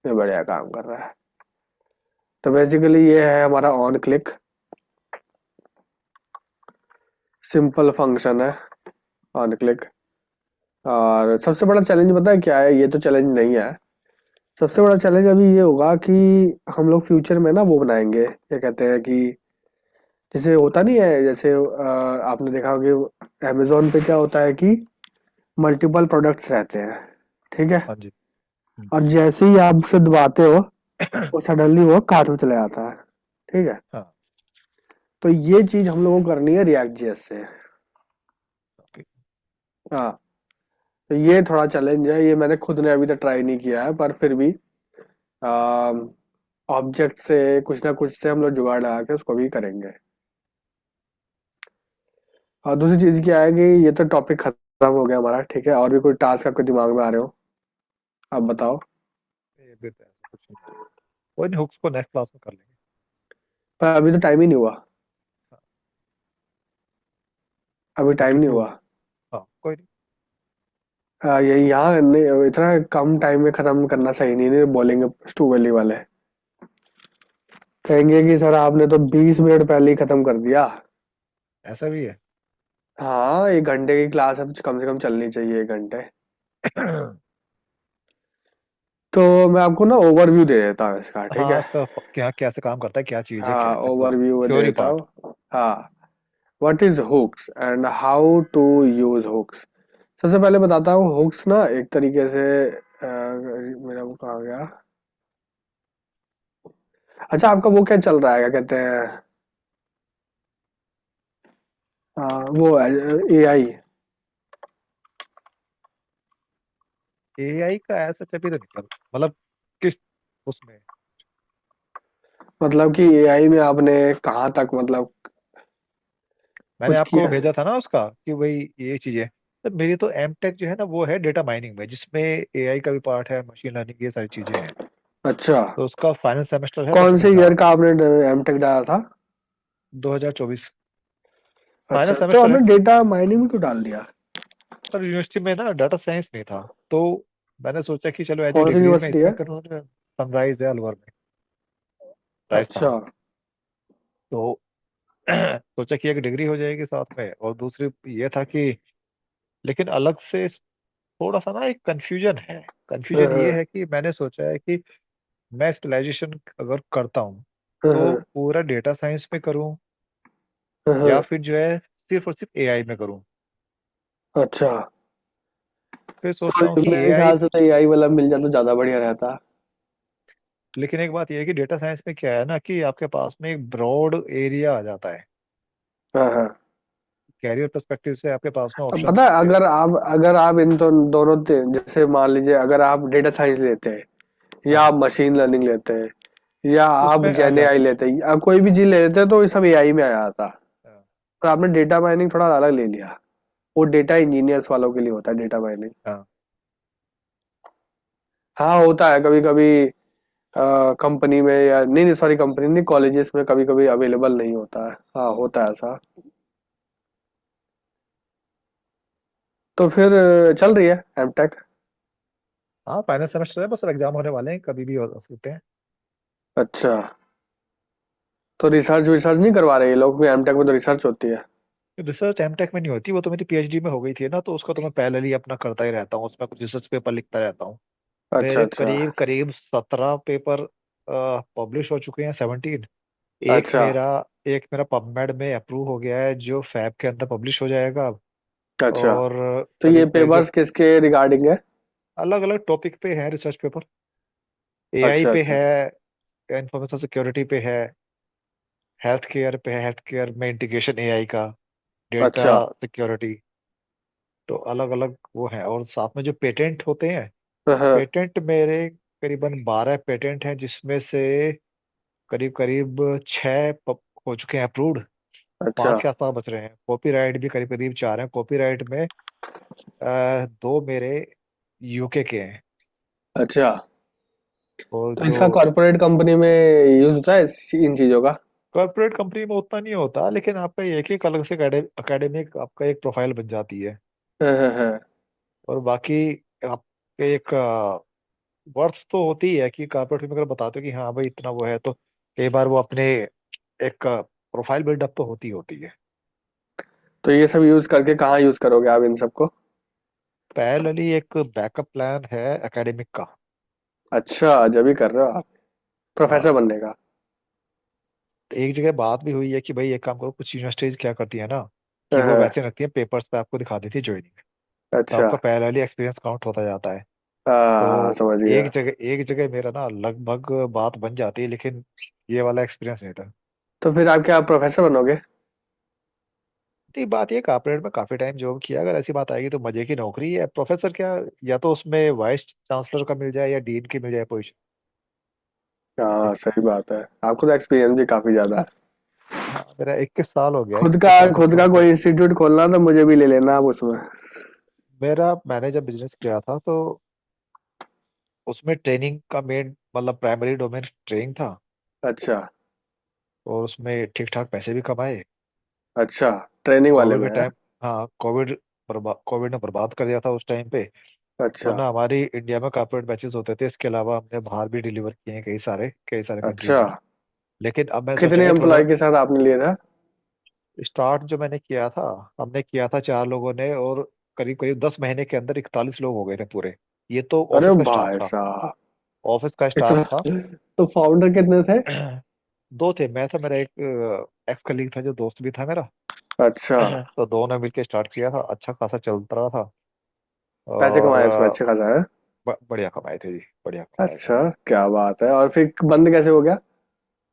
Speaker 1: ये बढ़िया काम कर रहा है। तो बेसिकली ये है हमारा ऑन क्लिक, सिंपल फंक्शन है ऑन क्लिक। और सबसे बड़ा चैलेंज पता है क्या है? ये तो चैलेंज नहीं है। सबसे बड़ा चैलेंज अभी ये होगा कि हम लोग फ्यूचर में ना वो बनाएंगे, क्या कहते हैं कि जैसे होता नहीं है, जैसे आपने देखा होगा कि अमेजोन पे क्या होता है कि मल्टीपल प्रोडक्ट्स रहते हैं, ठीक है?
Speaker 2: हाँ जी। हम्म।
Speaker 1: और जैसे ही आप उसे दबाते हो वो सडनली वो कार्ट में चला जाता है, ठीक है?
Speaker 2: हाँ।
Speaker 1: तो ये चीज हम लोगों को करनी है रिएक्ट जेएस से।
Speaker 2: ओके।
Speaker 1: हाँ, तो ये थोड़ा चैलेंज है, ये मैंने खुद ने अभी तक ट्राई नहीं किया है, पर फिर भी ऑब्जेक्ट से कुछ ना कुछ से हम लोग जुगाड़ लगा के उसको भी करेंगे। और दूसरी चीज क्या है कि ये तो टॉपिक खत्म हो गया हमारा, ठीक है? और भी कोई टास्क आपके दिमाग में आ रहे हो आप बताओ।
Speaker 2: ये भी तो ऐसा कुछ नहीं है। कोई नहीं, हुक्स को नेक्स्ट क्लास में कर लेंगे।
Speaker 1: पर अभी तो टाइम ही नहीं हुआ,
Speaker 2: हाँ,
Speaker 1: अभी टाइम नहीं
Speaker 2: कंटिन्यू।
Speaker 1: हुआ।
Speaker 2: हाँ, कोई नहीं।
Speaker 1: ये यहाँ नहीं, इतना कम टाइम में खत्म करना सही नहीं, नहीं बोलेंगे स्टू वैली वाले, कहेंगे कि सर आपने तो 20 मिनट पहले ही खत्म कर दिया।
Speaker 2: ऐसा भी है।
Speaker 1: हाँ, 1 घंटे की क्लास है तो कम से कम चलनी चाहिए 1 घंटे। तो मैं आपको ना ओवरव्यू दे देता हूँ इसका, ठीक
Speaker 2: हाँ,
Speaker 1: है?
Speaker 2: इसका क्या कैसे काम करता है, क्या चीज है, क्या
Speaker 1: हाँ,
Speaker 2: है पूरा
Speaker 1: ओवरव्यू दे
Speaker 2: थ्योरी
Speaker 1: देता
Speaker 2: पार्ट।
Speaker 1: हूँ। हाँ, what is hooks and how to use hooks. सबसे पहले बताता हूँ, हुक्स ना एक तरीके से मेरा वो कहाँ गया? अच्छा, आपका वो क्या चल रहा है, क्या कहते हैं, वो एआई?
Speaker 2: एआई का ऐसा अभी तो निकल, मतलब किस उसमें।
Speaker 1: मतलब कि एआई में आपने कहाँ तक मतलब
Speaker 2: मैंने
Speaker 1: कुछ
Speaker 2: आपको
Speaker 1: किया है?
Speaker 2: भेजा था ना उसका कि भाई ये चीजें। तो मेरी तो एम टेक जो है ना वो है डेटा माइनिंग में, जिसमें एआई का भी पार्ट है, मशीन लर्निंग, ये सारी चीजें हैं।
Speaker 1: अच्छा,
Speaker 2: तो उसका फाइनल सेमेस्टर है
Speaker 1: कौन
Speaker 2: परसों
Speaker 1: से ईयर
Speaker 2: एग्जाम।
Speaker 1: का आपने एमटेक डाला था?
Speaker 2: 2024 फाइनल
Speaker 1: अच्छा, तो
Speaker 2: सेमेस्टर
Speaker 1: आपने
Speaker 2: है।
Speaker 1: डेटा माइनिंग में क्यों डाल दिया?
Speaker 2: पर यूनिवर्सिटी में ना डाटा साइंस नहीं था, तो मैंने सोचा कि चलो एज ए
Speaker 1: कौन सी
Speaker 2: डिग्री मैं
Speaker 1: यूनिवर्सिटी
Speaker 2: इसमें
Speaker 1: है?
Speaker 2: करूँ। सनराइज है अलवर में,
Speaker 1: अच्छा।
Speaker 2: राजस्थान। तो सोचा कि एक डिग्री हो जाएगी साथ में, और दूसरी ये था कि लेकिन अलग से थोड़ा सा ना एक कंफ्यूजन है। कंफ्यूजन ये
Speaker 1: हाँ,
Speaker 2: है कि मैंने सोचा है कि मैं स्पेशलाइजेशन अगर करता हूँ
Speaker 1: हाँ,
Speaker 2: तो
Speaker 1: हाँ,
Speaker 2: पूरा डेटा साइंस में करूँ,
Speaker 1: हाँ,
Speaker 2: या
Speaker 1: हाँ,
Speaker 2: फिर जो है सिर्फ और सिर्फ एआई में करूँ।
Speaker 1: अच्छा,
Speaker 2: फिर सोच रहा हूँ
Speaker 1: तो
Speaker 2: कि
Speaker 1: मेरे
Speaker 2: एआई।
Speaker 1: ख्याल से तो एआई वाला मिल जाता तो ज्यादा बढ़िया रहता।
Speaker 2: लेकिन एक बात यह है कि डेटा साइंस में क्या है ना कि आपके पास में एक ब्रॉड एरिया आ जाता है।
Speaker 1: हाँ, हाँ।
Speaker 2: कैरियर पर्सपेक्टिव से आपके पास में
Speaker 1: अब
Speaker 2: ऑप्शंस
Speaker 1: पता है,
Speaker 2: होते हैं।
Speaker 1: अगर आप इन दोनों जैसे मान लीजिए अगर आप डेटा साइंस लेते हैं या
Speaker 2: हाँ,
Speaker 1: आप मशीन लर्निंग लेते हैं या आप
Speaker 2: उसमें आ
Speaker 1: जेन एआई
Speaker 2: जाता
Speaker 1: लेते हैं या कोई भी चीज ले लेते हैं तो ये सब एआई में आ जाता।
Speaker 2: है।
Speaker 1: पर आपने डेटा माइनिंग थोड़ा अलग ले लिया, वो डेटा इंजीनियर्स वालों के लिए होता है डेटा माइनिंग।
Speaker 2: हाँ,
Speaker 1: हाँ, होता है कभी कभी कंपनी में, या नहीं नहीं सॉरी, कंपनी नहीं, कॉलेजेस में कभी कभी अवेलेबल नहीं होता है। हाँ, होता है ऐसा। तो फिर चल रही है एमटेक?
Speaker 2: हाँ, फाइनल सेमेस्टर है, बस अब एग्जाम होने वाले हैं, कभी भी हो सकते हैं।
Speaker 1: अच्छा, तो रिसर्च विसर्च नहीं करवा रहे ये लोग भी? एमटेक में तो रिसर्च होती है।
Speaker 2: रिसर्च एमटेक में नहीं होती, वो तो मेरी पीएचडी में हो गई थी ना, तो उसका तो मैं पहले ही अपना करता ही रहता हूँ, उसमें कुछ रिसर्च पेपर लिखता रहता हूँ।
Speaker 1: अच्छा,
Speaker 2: मेरे
Speaker 1: अच्छा,
Speaker 2: करीब करीब 17 पेपर पब्लिश हो चुके हैं, 17। एक
Speaker 1: अच्छा,
Speaker 2: मेरा एक मेरा पबमेड में अप्रूव हो गया है, जो फैब के अंदर पब्लिश हो जाएगा।
Speaker 1: अच्छा।
Speaker 2: और
Speaker 1: तो ये
Speaker 2: करीब करीब जो
Speaker 1: पेपर्स किसके रिगार्डिंग है?
Speaker 2: अलग अलग टॉपिक पे है रिसर्च पेपर। एआई
Speaker 1: अच्छा,
Speaker 2: पे
Speaker 1: अच्छा,
Speaker 2: है, इंफॉर्मेशन सिक्योरिटी पे है, हेल्थ केयर पे है, हेल्थ केयर में इंटीग्रेशन एआई का, डेटा
Speaker 1: अच्छा।
Speaker 2: सिक्योरिटी। तो अलग अलग वो है, और साथ में जो पेटेंट होते हैं।
Speaker 1: हाँ, हाँ,
Speaker 2: पेटेंट मेरे करीबन 12 पेटेंट हैं, जिसमें से करीब करीब 6 हो चुके हैं अप्रूव्ड।
Speaker 1: अच्छा,
Speaker 2: 5 के आसपास बच रहे हैं। कॉपीराइट भी करीब करीब 4 हैं। कॉपीराइट में 2 मेरे यूके के हैं।
Speaker 1: अच्छा।
Speaker 2: और
Speaker 1: तो
Speaker 2: जो
Speaker 1: इसका कॉर्पोरेट कंपनी में यूज होता है इन चीजों का?
Speaker 2: कॉर्पोरेट कंपनी में उतना नहीं होता, लेकिन आपका ये है कि एक अलग से एकेडमिक आपका एक प्रोफाइल बन जाती है।
Speaker 1: हाँ हाँ हाँ।
Speaker 2: और बाकी आपके एक वर्थ तो होती ही है कि कॉर्पोरेट में अगर बताते हो कि हाँ भाई इतना वो है, तो कई बार वो अपने एक प्रोफाइल बिल्डअप तो होती ही होती है।
Speaker 1: तो ये सब यूज करके कहाँ यूज करोगे आप इन सबको?
Speaker 2: पैरेलली एक बैकअप प्लान है एकेडमिक का।
Speaker 1: अच्छा, जब भी कर रहे हो आप प्रोफेसर
Speaker 2: हाँ,
Speaker 1: बनने का?
Speaker 2: एक जगह बात भी हुई है कि भाई एक काम करो, कुछ यूनिवर्सिटीज क्या करती है ना, कि
Speaker 1: हाँ
Speaker 2: वो
Speaker 1: हाँ,
Speaker 2: वैसे रखती है पेपर्स पे आपको दिखा देती है ज्वाइनिंग। तो
Speaker 1: अच्छा।
Speaker 2: आपका पैरेलली एक्सपीरियंस काउंट होता जाता है।
Speaker 1: हाँ,
Speaker 2: तो
Speaker 1: समझ गया।
Speaker 2: एक जगह मेरा ना लगभग बात बन जाती है, लेकिन ये वाला एक्सपीरियंस नहीं था।
Speaker 1: तो फिर आप क्या प्रोफेसर बनोगे?
Speaker 2: नहीं, बात ये कॉर्पोरेट में काफी टाइम जॉब किया, अगर ऐसी बात आएगी तो मजे की नौकरी है प्रोफेसर क्या। या तो उसमें वाइस चांसलर का मिल जाए या डीन की मिल जाए पोजीशन।
Speaker 1: हाँ, सही बात है। आपको तो एक्सपीरियंस भी काफी ज्यादा है।
Speaker 2: हाँ, मेरा 21 साल हो गया है,
Speaker 1: खुद का
Speaker 2: 21 साल से
Speaker 1: खुद का
Speaker 2: जॉब
Speaker 1: कोई
Speaker 2: करता हूँ।
Speaker 1: इंस्टीट्यूट खोलना तो मुझे भी ले लेना आप उसमें।
Speaker 2: मैंने जब बिजनेस किया था तो उसमें ट्रेनिंग का मेन मतलब प्राइमरी डोमेन ट्रेनिंग था।
Speaker 1: अच्छा।
Speaker 2: और उसमें ठीक ठाक पैसे भी कमाए।
Speaker 1: अच्छा, ट्रेनिंग वाले
Speaker 2: कोविड
Speaker 1: में
Speaker 2: के
Speaker 1: है?
Speaker 2: टाइम, हाँ कोविड ने बर्बाद कर दिया था उस टाइम पे।
Speaker 1: अच्छा।
Speaker 2: वरना हमारी इंडिया में कॉर्पोरेट बैचेस होते थे, इसके अलावा हमने बाहर भी डिलीवर किए हैं कई सारे कंट्रीज
Speaker 1: अच्छा,
Speaker 2: में। लेकिन अब मैं सोचा
Speaker 1: कितने
Speaker 2: कि थोड़ा
Speaker 1: एम्प्लॉय के साथ आपने लिया था?
Speaker 2: स्टार्ट जो मैंने किया था, हमने किया था 4 लोगों ने, और करीब करीब 10 महीने के अंदर 41 लोग हो गए थे पूरे। ये तो
Speaker 1: अरे
Speaker 2: ऑफिस का स्टाफ
Speaker 1: भाई
Speaker 2: था।
Speaker 1: साहब!
Speaker 2: ऑफिस का स्टाफ
Speaker 1: इतना?
Speaker 2: था।
Speaker 1: तो फाउंडर कितने थे?
Speaker 2: दो थे, मैं था, मेरा एक एक्स कलीग था जो दोस्त भी था मेरा।
Speaker 1: अच्छा।
Speaker 2: तो दोनों ने मिलकर स्टार्ट किया था, अच्छा खासा चलता रहा था।
Speaker 1: पैसे
Speaker 2: और
Speaker 1: कमाए उसमें अच्छे खासा है?
Speaker 2: बढ़िया कमाए थे जी, बढ़िया कमाए थे।
Speaker 1: अच्छा, क्या बात है। और फिर बंद कैसे हो गया?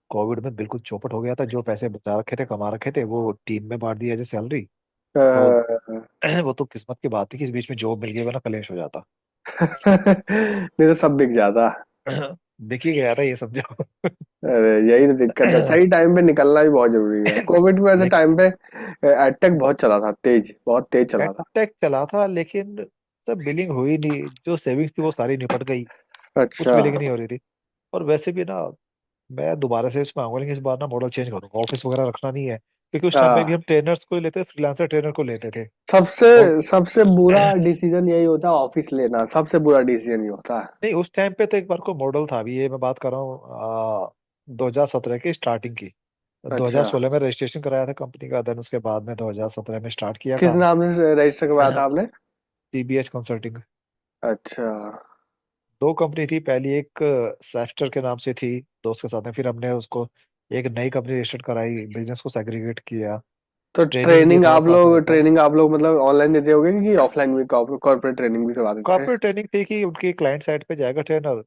Speaker 2: कोविड में बिल्कुल चौपट हो गया था, जो पैसे बचा रखे थे कमा रखे थे वो टीम में बांट दिया एज सैलरी।
Speaker 1: अ,
Speaker 2: तो वो तो किस्मत की बात थी कि इस बीच में जॉब मिल गई, वरना कलेश हो जाता।
Speaker 1: नहीं तो सब बिक जाता।
Speaker 2: देखिए गया था ये, समझो।
Speaker 1: अरे, यही तो दिक्कत है, सही टाइम पे निकलना भी बहुत जरूरी है। कोविड में ऐसे
Speaker 2: लेकिन
Speaker 1: टाइम पे एडटेक बहुत चला था, तेज, बहुत तेज चला था।
Speaker 2: एटेक चला था, लेकिन सब बिलिंग हुई नहीं, जो सेविंग्स थी वो सारी निपट गई। कुछ
Speaker 1: अच्छा।
Speaker 2: बिलिंग नहीं हो रही थी। और वैसे भी ना, मैं दोबारा से इसमें आऊंगा, लेकिन इस बार ना मॉडल चेंज करूंगा, ऑफिस वगैरह रखना नहीं है, क्योंकि उस टाइम पे भी
Speaker 1: हाँ,
Speaker 2: हम ट्रेनर्स को ही लेते, फ्रीलांसर ट्रेनर को लेते थे।
Speaker 1: सबसे
Speaker 2: और
Speaker 1: सबसे बुरा डिसीजन यही होता है, ऑफिस लेना सबसे बुरा डिसीजन ही होता है।
Speaker 2: नहीं, उस टाइम पे तो एक बार को मॉडल था, अभी ये मैं बात कर रहा हूँ 2017 की स्टार्टिंग की।
Speaker 1: अच्छा।
Speaker 2: 2016 में रजिस्ट्रेशन कराया था कंपनी का, देन उसके बाद में 2017 में स्टार्ट किया
Speaker 1: किस
Speaker 2: काम।
Speaker 1: नाम से रजिस्टर करवाया था आपने?
Speaker 2: CBH consulting.
Speaker 1: अच्छा।
Speaker 2: दो कंपनी थी, पहली एक सेफ्टर के नाम से थी दोस्त के साथ में, फिर हमने उसको एक नई कंपनी रजिस्टर कराई, बिजनेस को सेग्रीगेट किया।
Speaker 1: तो
Speaker 2: ट्रेनिंग दिया थोड़ा साथ में रहता।
Speaker 1: ट्रेनिंग आप लोग मतलब ऑनलाइन देते होगे कि ऑफलाइन भी कॉर्पोरेट ट्रेनिंग भी करवाते थे?
Speaker 2: कॉर्पोरेट ट्रेनिंग थी कि उनकी क्लाइंट साइड पे जाएगा ट्रेनर।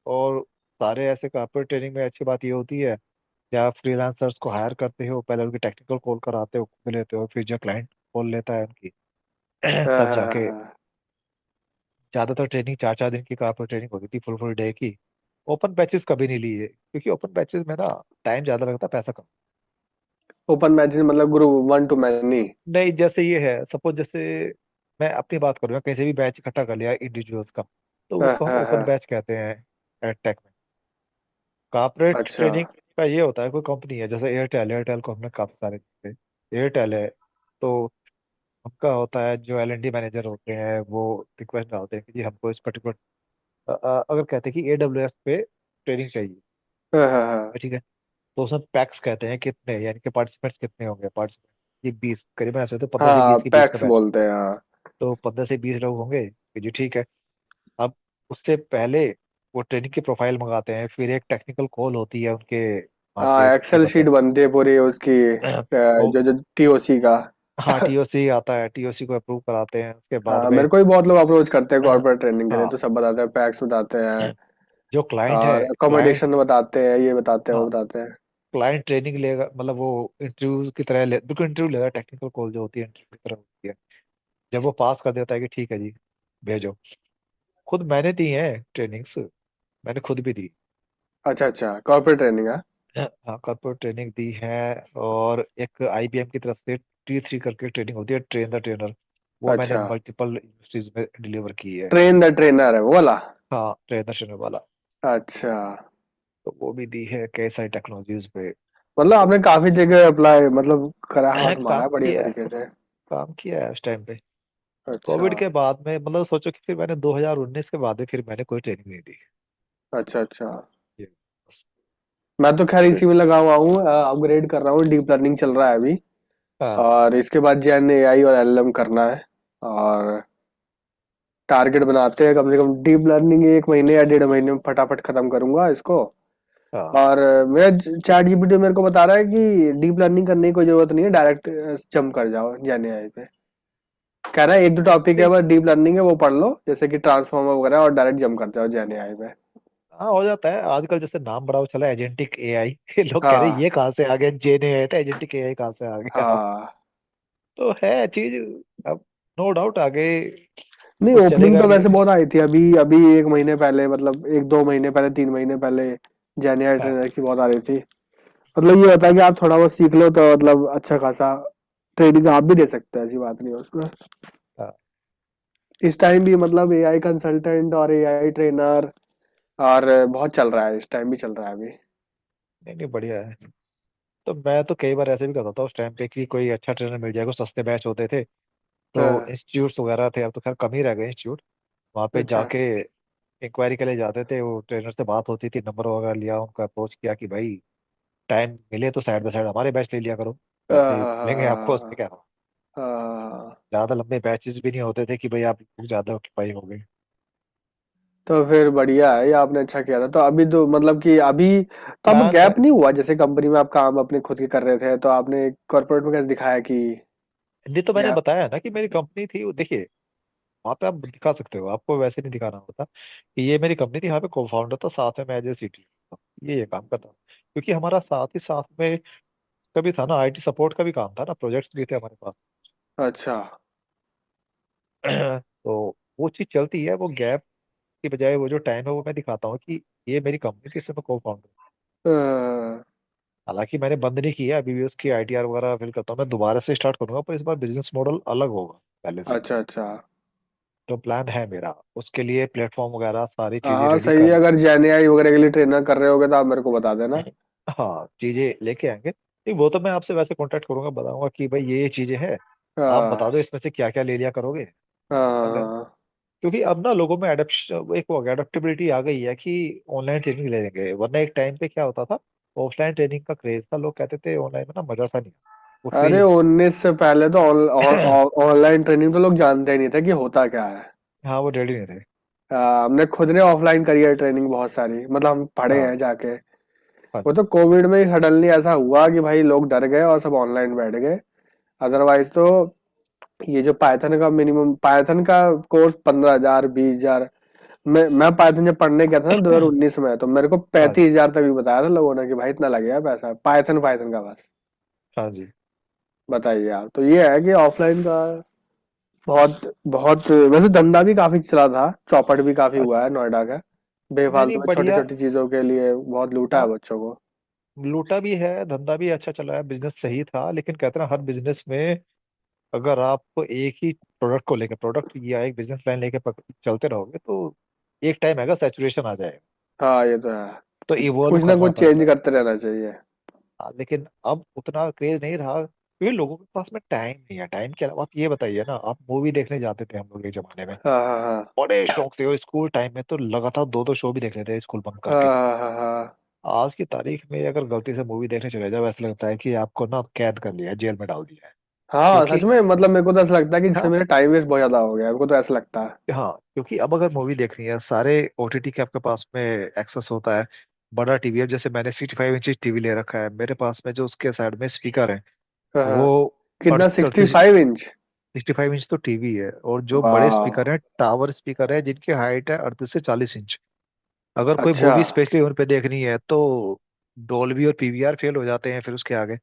Speaker 2: और सारे ऐसे कॉर्पोरेट ट्रेनिंग में अच्छी बात ये होती है कि आप फ्रीलांसर्स को हायर करते हो, पहले उनकी टेक्निकल कॉल कराते हो, खुद लेते हो, फिर जो क्लाइंट कॉल लेता है उनकी
Speaker 1: हाँ
Speaker 2: तब
Speaker 1: हाँ हाँ
Speaker 2: जाके।
Speaker 1: हाँ।
Speaker 2: ज्यादातर ट्रेनिंग 4 4 दिन की कॉर्पोरेट ट्रेनिंग होती थी, फुल फुल डे की। ओपन बैचेस कभी नहीं लिए, क्योंकि ओपन बैचेस में ना टाइम ज्यादा लगता, पैसा कम।
Speaker 1: ओपन मैचेस मतलब ग्रुप वन टू मैनी?
Speaker 2: नहीं, जैसे ये है, सपोज जैसे मैं अपनी बात करूँ, कैसे भी बैच इकट्ठा कर लिया इंडिविजुअल्स का, तो
Speaker 1: हाँ
Speaker 2: उसको हम
Speaker 1: हाँ
Speaker 2: ओपन
Speaker 1: हाँ।
Speaker 2: बैच कहते हैं टेक में। कॉर्पोरेट
Speaker 1: अच्छा।
Speaker 2: ट्रेनिंग का ये होता है, कोई कंपनी है जैसे एयरटेल, एयरटेल को हमने काफी सारे थे। एयरटेल है, तो उनका होता है जो एल एन डी मैनेजर होते हैं, वो रिक्वेस्ट डालते हैं कि जी हमको इस पर्टिकुलर, अगर कहते हैं कि AWS पे ट्रेनिंग चाहिए,
Speaker 1: हाँ हाँ हाँ।
Speaker 2: ठीक है, तो उसमें पैक्स कहते हैं कितने, यानी कि पार्टिसिपेंट्स कितने होंगे, पार्टिसिपेंट ये 20 करीबन ऐसे होते हैं, 15 से
Speaker 1: हाँ,
Speaker 2: 20 के बीच का
Speaker 1: पैक्स
Speaker 2: बैच।
Speaker 1: बोलते हैं, हाँ।
Speaker 2: तो 15 से 20 लोग होंगे कि जी ठीक है। अब उससे पहले वो ट्रेनिंग की प्रोफाइल मंगाते हैं, फिर एक टेक्निकल कॉल होती है उनके
Speaker 1: हाँ,
Speaker 2: मार्केट के
Speaker 1: एक्सेल
Speaker 2: बंदे
Speaker 1: शीट
Speaker 2: से।
Speaker 1: बनती है पूरी उसकी,
Speaker 2: तो
Speaker 1: जो जो टीओसी का।
Speaker 2: हाँ, टीओसी आता है, टीओसी को अप्रूव कराते हैं, उसके बाद
Speaker 1: हाँ,
Speaker 2: में
Speaker 1: मेरे को भी बहुत लोग अप्रोच करते हैं कॉर्पोरेट ट्रेनिंग के लिए,
Speaker 2: हाँ,
Speaker 1: तो सब बताते हैं, पैक्स बताते हैं।
Speaker 2: जो क्लाइंट है,
Speaker 1: और
Speaker 2: क्लाइंट,
Speaker 1: अकोमोडेशन बताते हैं, ये बताते हैं, वो
Speaker 2: हाँ,
Speaker 1: बताते हैं।
Speaker 2: क्लाइंट ट्रेनिंग लेगा, मतलब वो इंटरव्यू की तरह बिल्कुल इंटरव्यू लेगा, टेक्निकल कॉल जो होती है इंटरव्यू की तरह होती है। जब वो पास कर देता है कि ठीक है जी भेजो। खुद मैंने दी है ट्रेनिंग्स, मैंने खुद भी दी।
Speaker 1: अच्छा अच्छा, कॉर्पोरेट ट्रेनिंग है?
Speaker 2: हाँ, कॉर्पोरेट ट्रेनिंग दी है। और एक IBM की तरफ से T3 करके ट्रेनिंग होती है, ट्रेन द ट्रेनर, वो मैंने
Speaker 1: अच्छा,
Speaker 2: मल्टीपल यूनिवर्सिटीज में डिलीवर की है।
Speaker 1: ट्रेन द ट्रेनर है वो वाला?
Speaker 2: हाँ, ट्रेन द ट्रेनर वाला।
Speaker 1: अच्छा।
Speaker 2: तो वो भी दी है कई सारी टेक्नोलॉजीज पे।
Speaker 1: मतलब आपने काफी जगह अप्लाई मतलब करा, हाथ मारा
Speaker 2: काम
Speaker 1: है बढ़िया
Speaker 2: किया है,
Speaker 1: तरीके से।
Speaker 2: काम किया है उस टाइम पे।
Speaker 1: अच्छा
Speaker 2: कोविड के बाद में मतलब सोचो कि फिर मैंने 2019 के बाद में फिर मैंने कोई ट्रेनिंग नहीं दी।
Speaker 1: अच्छा अच्छा।
Speaker 2: ये बस।
Speaker 1: मैं तो खैर
Speaker 2: फिर
Speaker 1: इसी में लगा हुआ हूँ, अपग्रेड कर रहा हूँ, डीप लर्निंग चल रहा है अभी।
Speaker 2: हाँ
Speaker 1: और इसके बाद जेन एआई और एलएलएम करना है। और टारगेट बनाते हैं, कम से कम डीप लर्निंग 1 महीने या 1.5 महीने में फटाफट खत्म करूंगा इसको।
Speaker 2: हाँ।
Speaker 1: और मेरा चैट जीपीटी मेरे को बता रहा है कि डीप लर्निंग करने की कोई जरूरत नहीं है, डायरेक्ट जंप कर जाओ जेन एआई पे। कह रहा है एक दो टॉपिक है
Speaker 2: नहीं,
Speaker 1: बस डीप लर्निंग है, वो पढ़ लो, जैसे कि ट्रांसफॉर्मर वगैरह, और डायरेक्ट जंप कर जाओ जेन एआई पे।
Speaker 2: हाँ हो जाता है आजकल, जैसे नाम बड़ा वो चला एजेंटिक एआई। लोग कह रहे हैं
Speaker 1: हाँ
Speaker 2: ये कहाँ से आ गया, जेन एआई था, एजेंटिक एआई कहाँ से आ गया।
Speaker 1: हाँ।
Speaker 2: तो है चीज। अब नो डाउट आगे
Speaker 1: नहीं,
Speaker 2: कुछ
Speaker 1: ओपनिंग
Speaker 2: चलेगा
Speaker 1: तो
Speaker 2: भी।
Speaker 1: वैसे बहुत आई थी अभी अभी 1 महीने पहले, मतलब 1 2 महीने पहले, 3 महीने पहले जेन एआई
Speaker 2: हाँ
Speaker 1: ट्रेनर की बहुत आ रही थी। मतलब ये होता है कि आप थोड़ा बहुत सीख लो तो मतलब अच्छा खासा ट्रेनिंग आप भी दे सकते हैं, ऐसी बात नहीं है उसमें।
Speaker 2: हाँ।
Speaker 1: इस टाइम भी मतलब एआई कंसल्टेंट और एआई ट्रेनर और बहुत चल रहा है, इस टाइम भी चल रहा है अभी।
Speaker 2: नहीं नहीं बढ़िया है। तो मैं तो कई बार ऐसे भी करता था उस टाइम पे कि कोई अच्छा ट्रेनर मिल जाएगा, सस्ते बैच होते थे। तो
Speaker 1: हाँ।
Speaker 2: इंस्टीट्यूट्स वगैरह थे, अब तो खैर कम ही रह गए इंस्टीट्यूट। वहाँ पे
Speaker 1: अच्छा।
Speaker 2: जाके इंक्वायरी के लिए जाते थे, वो ट्रेनर से बात होती थी, नंबर वगैरह लिया, उनका अप्रोच किया कि भाई टाइम मिले तो साइड बाय साइड हमारे बैच ले लिया करो,
Speaker 1: हाँ
Speaker 2: पैसे
Speaker 1: हाँ
Speaker 2: मिलेंगे आपको उसमें क्या।
Speaker 1: हाँ हाँ।
Speaker 2: ज्यादा लंबे बैचेस भी नहीं होते थे कि भाई आप ज्यादा ऑक्यूपाई हो गए।
Speaker 1: तो फिर बढ़िया है, ये आपने अच्छा किया था। तो अभी तो मतलब कि अभी तो अब
Speaker 2: प्लान है।
Speaker 1: गैप नहीं हुआ, जैसे कंपनी में आप काम अपने खुद के कर रहे थे तो आपने कॉर्पोरेट में कैसे दिखाया कि
Speaker 2: ये तो मैंने
Speaker 1: गैप।
Speaker 2: बताया ना कि मेरी कंपनी थी, वो देखिए वहाँ पे आप दिखा सकते हो, आपको वैसे नहीं दिखाना होता कि ये मेरी कंपनी थी। यहाँ पे को फाउंडर था, साथ में मैं एज ए सीटीओ ये काम करता हूँ। क्योंकि हमारा साथ ही साथ में कभी था ना, आईटी सपोर्ट का भी काम था ना, प्रोजेक्ट्स भी थे हमारे पास।
Speaker 1: अच्छा।
Speaker 2: तो वो चीज चलती है, वो गैप की बजाय वो जो टाइम है वो मैं दिखाता हूँ कि ये मेरी कंपनी थी, इसमें मैं को फाउंडर।
Speaker 1: अ,
Speaker 2: हालांकि मैंने बंद नहीं किया, अभी भी उसकी आईटीआर वगैरह फिल करता हूँ, मैं दोबारा से स्टार्ट करूंगा, पर इस बार बिजनेस मॉडल अलग होगा पहले से।
Speaker 1: अच्छा अच्छा।
Speaker 2: तो प्लान है मेरा, उसके लिए प्लेटफॉर्म वगैरह सारी चीजें
Speaker 1: हाँ
Speaker 2: रेडी
Speaker 1: सही है,
Speaker 2: कर।
Speaker 1: अगर जेन एआई वगैरह के लिए ट्रेनर कर रहे होगे तो आप मेरे को बता देना।
Speaker 2: हाँ चीजें लेके आएंगे, नहीं वो तो मैं आपसे वैसे कांटेक्ट करूंगा, बताऊंगा कि भाई ये चीजें हैं, आप बता
Speaker 1: हाँ
Speaker 2: दो इसमें से क्या क्या ले लिया करोगे, कर लेना।
Speaker 1: हाँ
Speaker 2: क्योंकि अब ना लोगों में एडेप्शन, एक वो एडेप्टेबिलिटी आ गई है कि ऑनलाइन ट्रेनिंग ले लेंगे, वरना एक टाइम पे क्या होता था, ऑफलाइन ट्रेनिंग का क्रेज था, लोग कहते थे ऑनलाइन में ना मजा सा नहीं वो
Speaker 1: अरे
Speaker 2: फील
Speaker 1: 19 से पहले तो ऑनलाइन ट्रेनिंग तो लोग जानते ही नहीं थे कि होता क्या है।
Speaker 2: हाँ वो रेडी नहीं थे।
Speaker 1: हमने खुद ने ऑफलाइन करी है ट्रेनिंग बहुत सारी, मतलब हम पढ़े
Speaker 2: हाँ
Speaker 1: हैं जाके।
Speaker 2: हाँ
Speaker 1: वो तो कोविड में ही सडनली ऐसा हुआ कि भाई लोग डर गए और सब ऑनलाइन बैठ गए। अदरवाइज तो ये जो पाइथन का मिनिमम, पाइथन का कोर्स 15,000 20,000। मैं पाइथन जब पढ़ने गया था ना 2019 में, तो मेरे को
Speaker 2: हाँ जी।
Speaker 1: 35,000 तक भी बताया था लोगों ने कि भाई इतना लगेगा पैसा पाइथन पाइथन का बस।
Speaker 2: हाँ जी।
Speaker 1: बताइए आप, तो ये है कि ऑफलाइन का बहुत बहुत वैसे धंधा भी काफी चला था, चौपट भी काफी
Speaker 2: हाँ,
Speaker 1: हुआ है नोएडा का।
Speaker 2: नहीं नहीं
Speaker 1: बेफालतू में छोटी
Speaker 2: बढ़िया।
Speaker 1: छोटी चीजों के लिए बहुत लूटा है
Speaker 2: हाँ
Speaker 1: बच्चों को।
Speaker 2: लूटा भी है, धंधा भी अच्छा चला है, बिजनेस सही था, लेकिन कहते हैं ना हर बिजनेस में अगर आप एक ही प्रोडक्ट को लेकर, प्रोडक्ट या एक बिजनेस लाइन लेके चलते रहोगे तो एक टाइम आएगा सैचुरेशन आ जाएगा,
Speaker 1: हाँ ये तो है,
Speaker 2: तो इवॉल्व
Speaker 1: कुछ ना
Speaker 2: करना
Speaker 1: कुछ चेंज
Speaker 2: पड़ता है।
Speaker 1: करते रहना चाहिए।
Speaker 2: लेकिन अब उतना क्रेज नहीं रहा, क्योंकि लोगों के पास में टाइम नहीं है। टाइम के अलावा आप ये बताइए ना, आप मूवी देखने जाते थे हम लोग एक जमाने में
Speaker 1: हाँ हाँ हाँ
Speaker 2: बड़े शौक से, और स्कूल टाइम में तो लगातार दो दो शो भी देख लेते थे स्कूल बंक
Speaker 1: हाँ
Speaker 2: करके।
Speaker 1: हाँ हाँ हाँ।
Speaker 2: आज की तारीख में अगर गलती से मूवी देखने चले जाओ, ऐसा लगता है कि आपको ना कैद कर लिया है, जेल में डाल दिया है।
Speaker 1: हाँ
Speaker 2: क्योंकि
Speaker 1: सच में, मतलब मेरे को तो ऐसा लगता है कि जिसमें
Speaker 2: हाँ
Speaker 1: मेरा टाइम वेस्ट बहुत ज्यादा हो गया, मेरे को तो ऐसा लगता है।
Speaker 2: हाँ, क्योंकि अब अगर मूवी देखनी है, सारे ओटीटी के आपके पास में एक्सेस होता है। बड़ा टीवी है, जैसे मैंने 65 इंची टीवी ले रखा है, मेरे पास में जो उसके साइड में स्पीकर है
Speaker 1: हाँ हाँ।
Speaker 2: वो
Speaker 1: कितना,
Speaker 2: 38।
Speaker 1: 65 इंच?
Speaker 2: 65 इंच तो टीवी है, और जो बड़े
Speaker 1: वाह।
Speaker 2: स्पीकर हैं टावर स्पीकर है, जिनकी हाइट है 38 से 40 इंच। अगर कोई
Speaker 1: अच्छा।
Speaker 2: मूवी स्पेशली उन पे देखनी है तो डोल्बी और पीवीआर फेल हो जाते हैं फिर उसके आगे।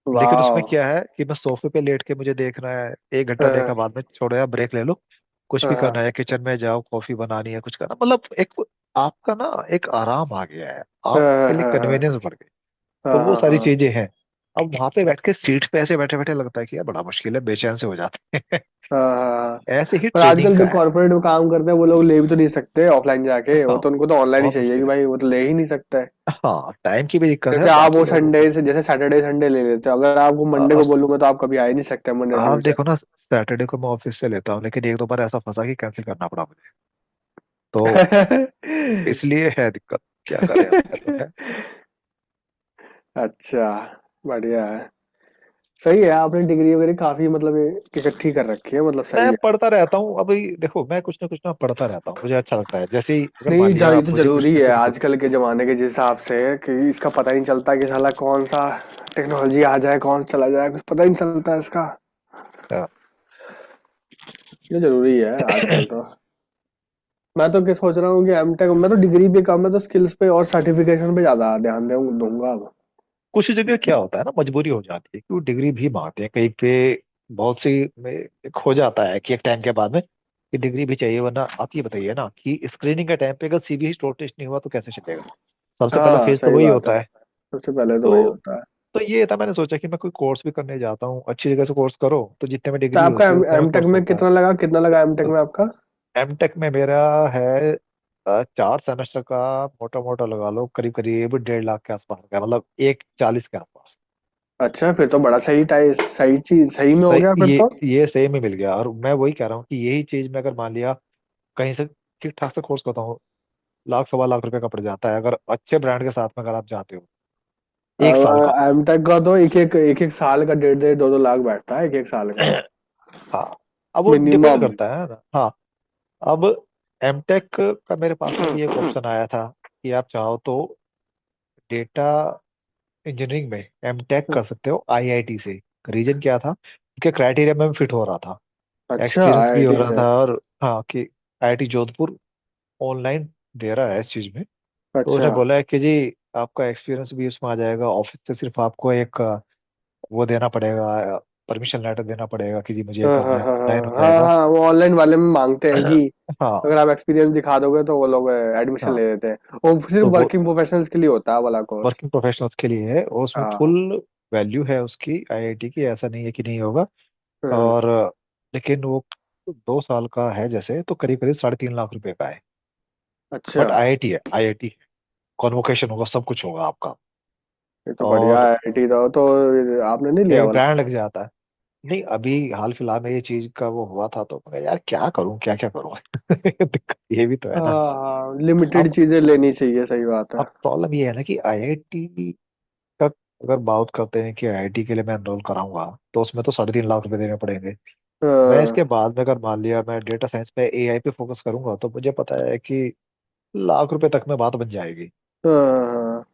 Speaker 2: लेकिन उसमें
Speaker 1: वाह।
Speaker 2: क्या है कि मैं सोफे पे लेट के मुझे देखना है, 1 घंटा देखा,
Speaker 1: हाँ
Speaker 2: बाद में छोड़ो यार ब्रेक ले लो, कुछ भी करना
Speaker 1: हाँ
Speaker 2: है, किचन में जाओ, कॉफी बनानी है, कुछ करना, मतलब एक आपका ना एक आराम आ गया है,
Speaker 1: हाँ
Speaker 2: आपके लिए
Speaker 1: हाँ हाँ
Speaker 2: कन्वीनियंस बढ़ गई।
Speaker 1: हाँ
Speaker 2: तो वो
Speaker 1: हाँ
Speaker 2: सारी
Speaker 1: हाँ।
Speaker 2: चीजें हैं। अब वहां पे बैठ के सीट पे ऐसे बैठे बैठे लगता है कि यार बड़ा मुश्किल है, बेचैन से हो जाते हैं।
Speaker 1: हाँ हाँ हाँ।
Speaker 2: ऐसे ही
Speaker 1: पर
Speaker 2: ट्रेनिंग
Speaker 1: आजकल
Speaker 2: का
Speaker 1: जो
Speaker 2: है।
Speaker 1: कॉर्पोरेट में काम करते हैं वो लोग ले भी तो नहीं सकते ऑफलाइन जाके, वो
Speaker 2: हाँ,
Speaker 1: तो उनको तो ऑनलाइन ही
Speaker 2: बहुत
Speaker 1: चाहिए कि
Speaker 2: मुश्किल है।
Speaker 1: भाई वो तो ले ही नहीं सकते।
Speaker 2: हाँ, टाइम की भी दिक्कत है,
Speaker 1: जैसे आप
Speaker 2: बाकी
Speaker 1: वो
Speaker 2: लोगों
Speaker 1: संडे
Speaker 2: को।
Speaker 1: से, जैसे सैटरडे संडे ले लेते हो, अगर आपको मंडे को
Speaker 2: और
Speaker 1: बोलूंगा तो आप कभी आ ही नहीं सकते मंडे
Speaker 2: आप
Speaker 1: ट्यूसडे।
Speaker 2: देखो ना, सैटरडे को मैं ऑफिस से लेता हूँ, लेकिन एक दो बार ऐसा फंसा कि कैंसिल करना पड़ा मुझे। तो इसलिए है दिक्कत, क्या करें अब, है तो है।
Speaker 1: अच्छा, बढ़िया है। सही है, आपने डिग्री वगैरह काफी मतलब इकट्ठी कर रखी है, मतलब सही
Speaker 2: मैं
Speaker 1: है।
Speaker 2: पढ़ता रहता हूँ अभी, देखो मैं कुछ ना पढ़ता रहता हूँ, मुझे अच्छा लगता है। जैसे ही अगर मान
Speaker 1: नहीं
Speaker 2: लिया
Speaker 1: ये तो
Speaker 2: मुझे कुछ
Speaker 1: जरूरी
Speaker 2: ना
Speaker 1: है
Speaker 2: कुछ
Speaker 1: आजकल के जमाने के हिसाब से, कि इसका पता ही नहीं चलता कि साला कौन सा टेक्नोलॉजी आ जाए कौन चला जाए, कुछ पता ही नहीं चलता इसका।
Speaker 2: अ,
Speaker 1: ये जरूरी है आजकल तो। मैं तो क्या सोच रहा हूँ कि एमटेक, मैं तो डिग्री पे कम, मैं तो स्किल्स पे और सर्टिफिकेशन पे ज्यादा ध्यान दूंगा अब।
Speaker 2: कुछ जगह क्या होता है ना, मजबूरी हो जाती है कि वो डिग्री भी मांगते हैं कहीं पे। बहुत सी में एक हो जाता है कि एक टाइम के बाद में कि डिग्री भी चाहिए, वरना आप ये बताइए ना कि स्क्रीनिंग के टाइम पे अगर सीवी शॉर्टलिस्ट नहीं हुआ तो कैसे चलेगा। सबसे पहला
Speaker 1: हाँ
Speaker 2: फेज तो
Speaker 1: सही
Speaker 2: वही
Speaker 1: बात है,
Speaker 2: होता है।
Speaker 1: सबसे पहले तो वही
Speaker 2: तो
Speaker 1: होता है।
Speaker 2: तो ये था, मैंने सोचा कि मैं कोई कोर्स भी करने जाता हूँ, अच्छी जगह से कोर्स करो तो जितने में
Speaker 1: तो
Speaker 2: डिग्री
Speaker 1: आपका
Speaker 2: होती है उतने में
Speaker 1: एमटेक
Speaker 2: कोर्स
Speaker 1: में
Speaker 2: होता है।
Speaker 1: कितना लगा एमटेक
Speaker 2: तो
Speaker 1: में आपका?
Speaker 2: एमटेक में मेरा है 4 सेमेस्टर का, मोटा मोटा लगा लो करीब करीब 1.5 लाख के आसपास का, मतलब 1.40 के आसपास।
Speaker 1: अच्छा, फिर तो बड़ा सही टाइम, सही चीज सही में हो गया
Speaker 2: सही,
Speaker 1: फिर तो।
Speaker 2: ये सही में मिल गया। और मैं वही कह रहा हूँ कि यही चीज मैं अगर मान लिया कहीं से ठीक ठाक से कोर्स करता हूँ, 1.5 से 1.25 लाख रुपए का पड़ जाता है अगर अच्छे ब्रांड के साथ में अगर आप जाते हो, 1 साल का।
Speaker 1: एमटेक का तो एक एक साल का 1.5 1.5 2 2 लाख बैठता है, एक एक साल का
Speaker 2: हाँ, अब वो डिपेंड
Speaker 1: मिनिमम।
Speaker 2: करता है ना। हाँ, अब एमटेक का मेरे पास में भी एक ऑप्शन आया था कि आप चाहो तो डेटा इंजीनियरिंग में एमटेक कर सकते हो आईआईटी से। रीजन क्या था, उनके क्राइटेरिया में फिट हो रहा था,
Speaker 1: अच्छा,
Speaker 2: एक्सपीरियंस भी हो
Speaker 1: आईआईटी
Speaker 2: रहा
Speaker 1: से।
Speaker 2: था। और हाँ, कि आईआईटी जोधपुर ऑनलाइन दे रहा है इस चीज में। तो
Speaker 1: अच्छा।
Speaker 2: उन्हें बोला है कि जी आपका एक्सपीरियंस भी उसमें आ जाएगा, ऑफिस से सिर्फ आपको एक वो देना पड़ेगा, परमिशन लेटर देना पड़ेगा कि जी मुझे ये
Speaker 1: हाँ हाँ
Speaker 2: करना है,
Speaker 1: हाँ
Speaker 2: ऑनलाइन हो
Speaker 1: हाँ हाँ
Speaker 2: जाएगा।
Speaker 1: हाँ, वो ऑनलाइन वाले में मांगते हैं कि
Speaker 2: हाँ।
Speaker 1: अगर आप एक्सपीरियंस दिखा दोगे तो वो लोग एडमिशन
Speaker 2: हाँ,
Speaker 1: ले लेते हैं। वो सिर्फ
Speaker 2: तो वो
Speaker 1: वर्किंग प्रोफेशनल्स के लिए होता है वाला कोर्स।
Speaker 2: वर्किंग प्रोफेशनल्स के लिए है और उसमें
Speaker 1: हाँ।
Speaker 2: फुल वैल्यू है उसकी आईआईटी की, ऐसा नहीं है कि नहीं होगा।
Speaker 1: हाँ,
Speaker 2: और लेकिन वो 2 साल का है जैसे, तो करीब करीब 3.5 लाख रुपए का है।
Speaker 1: अच्छा।
Speaker 2: बट आईआईटी है, आईआईटी कॉन्वोकेशन होगा, सब कुछ होगा आपका।
Speaker 1: ये तो बढ़िया है
Speaker 2: और
Speaker 1: आईआईटी तो आपने नहीं लिया
Speaker 2: एक
Speaker 1: वाला?
Speaker 2: ब्रांड लग जाता है। नहीं, अभी हाल फिलहाल में ये चीज का वो हुआ था तो मैं यार क्या करूं, क्या क्या करूं। दिक्कत ये भी तो है ना।
Speaker 1: हाँ हाँ, लिमिटेड
Speaker 2: अब
Speaker 1: चीजें लेनी चाहिए, सही बात है।
Speaker 2: अब प्रॉब्लम ये है ना कि आईआईटी का अगर बात करते हैं कि आईआईटी के लिए मैं एनरोल कराऊंगा तो उसमें तो 3.5 लाख रुपए देने पड़ेंगे। मैं
Speaker 1: हाँ
Speaker 2: इसके बाद में अगर मान लिया मैं डेटा साइंस पे एआई पे फोकस करूंगा तो मुझे पता है कि लाख रुपए तक में बात बन जाएगी।
Speaker 1: हाँ हाँ।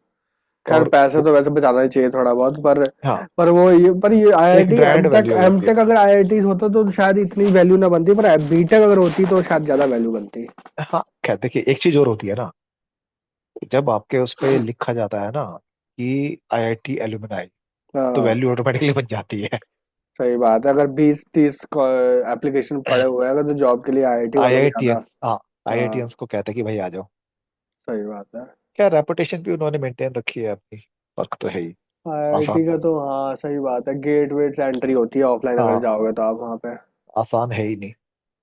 Speaker 1: खैर
Speaker 2: और
Speaker 1: पैसे तो वैसे बचाना ही चाहिए थोड़ा बहुत,
Speaker 2: हाँ,
Speaker 1: पर ये
Speaker 2: एक
Speaker 1: आईआईटी
Speaker 2: ब्रांड
Speaker 1: एमटेक
Speaker 2: वैल्यू हो जाती है।
Speaker 1: एमटेक अगर आईआईटी होता तो शायद इतनी वैल्यू ना बनती, पर बीटेक अगर होती तो शायद ज्यादा वैल्यू बनती।
Speaker 2: हाँ, क्या देखिए, एक चीज और होती है ना, जब आपके उस पे लिखा जाता है ना कि आईआईटी एलुमनाई, तो
Speaker 1: हाँ
Speaker 2: वैल्यू ऑटोमेटिकली बन जाती है।
Speaker 1: सही बात है, अगर 20 30 एप्लीकेशन पड़े हुए हैं अगर तो जॉब के लिए आईआईटी वालों को ज्यादा।
Speaker 2: आईआईटियंस, हाँ,
Speaker 1: हाँ
Speaker 2: आईआईटियंस को कहते हैं कि भाई आ जाओ।
Speaker 1: सही बात है।
Speaker 2: क्या रेपुटेशन भी उन्होंने मेंटेन रखी है अपनी, फर्क तो है ही।
Speaker 1: आईआईटी
Speaker 2: आसान
Speaker 1: का
Speaker 2: नहीं
Speaker 1: तो
Speaker 2: है।
Speaker 1: हाँ सही बात है, गेट वेट से एंट्री होती है ऑफलाइन अगर
Speaker 2: हाँ,
Speaker 1: जाओगे तो आप वहाँ पे।
Speaker 2: आसान है ही नहीं।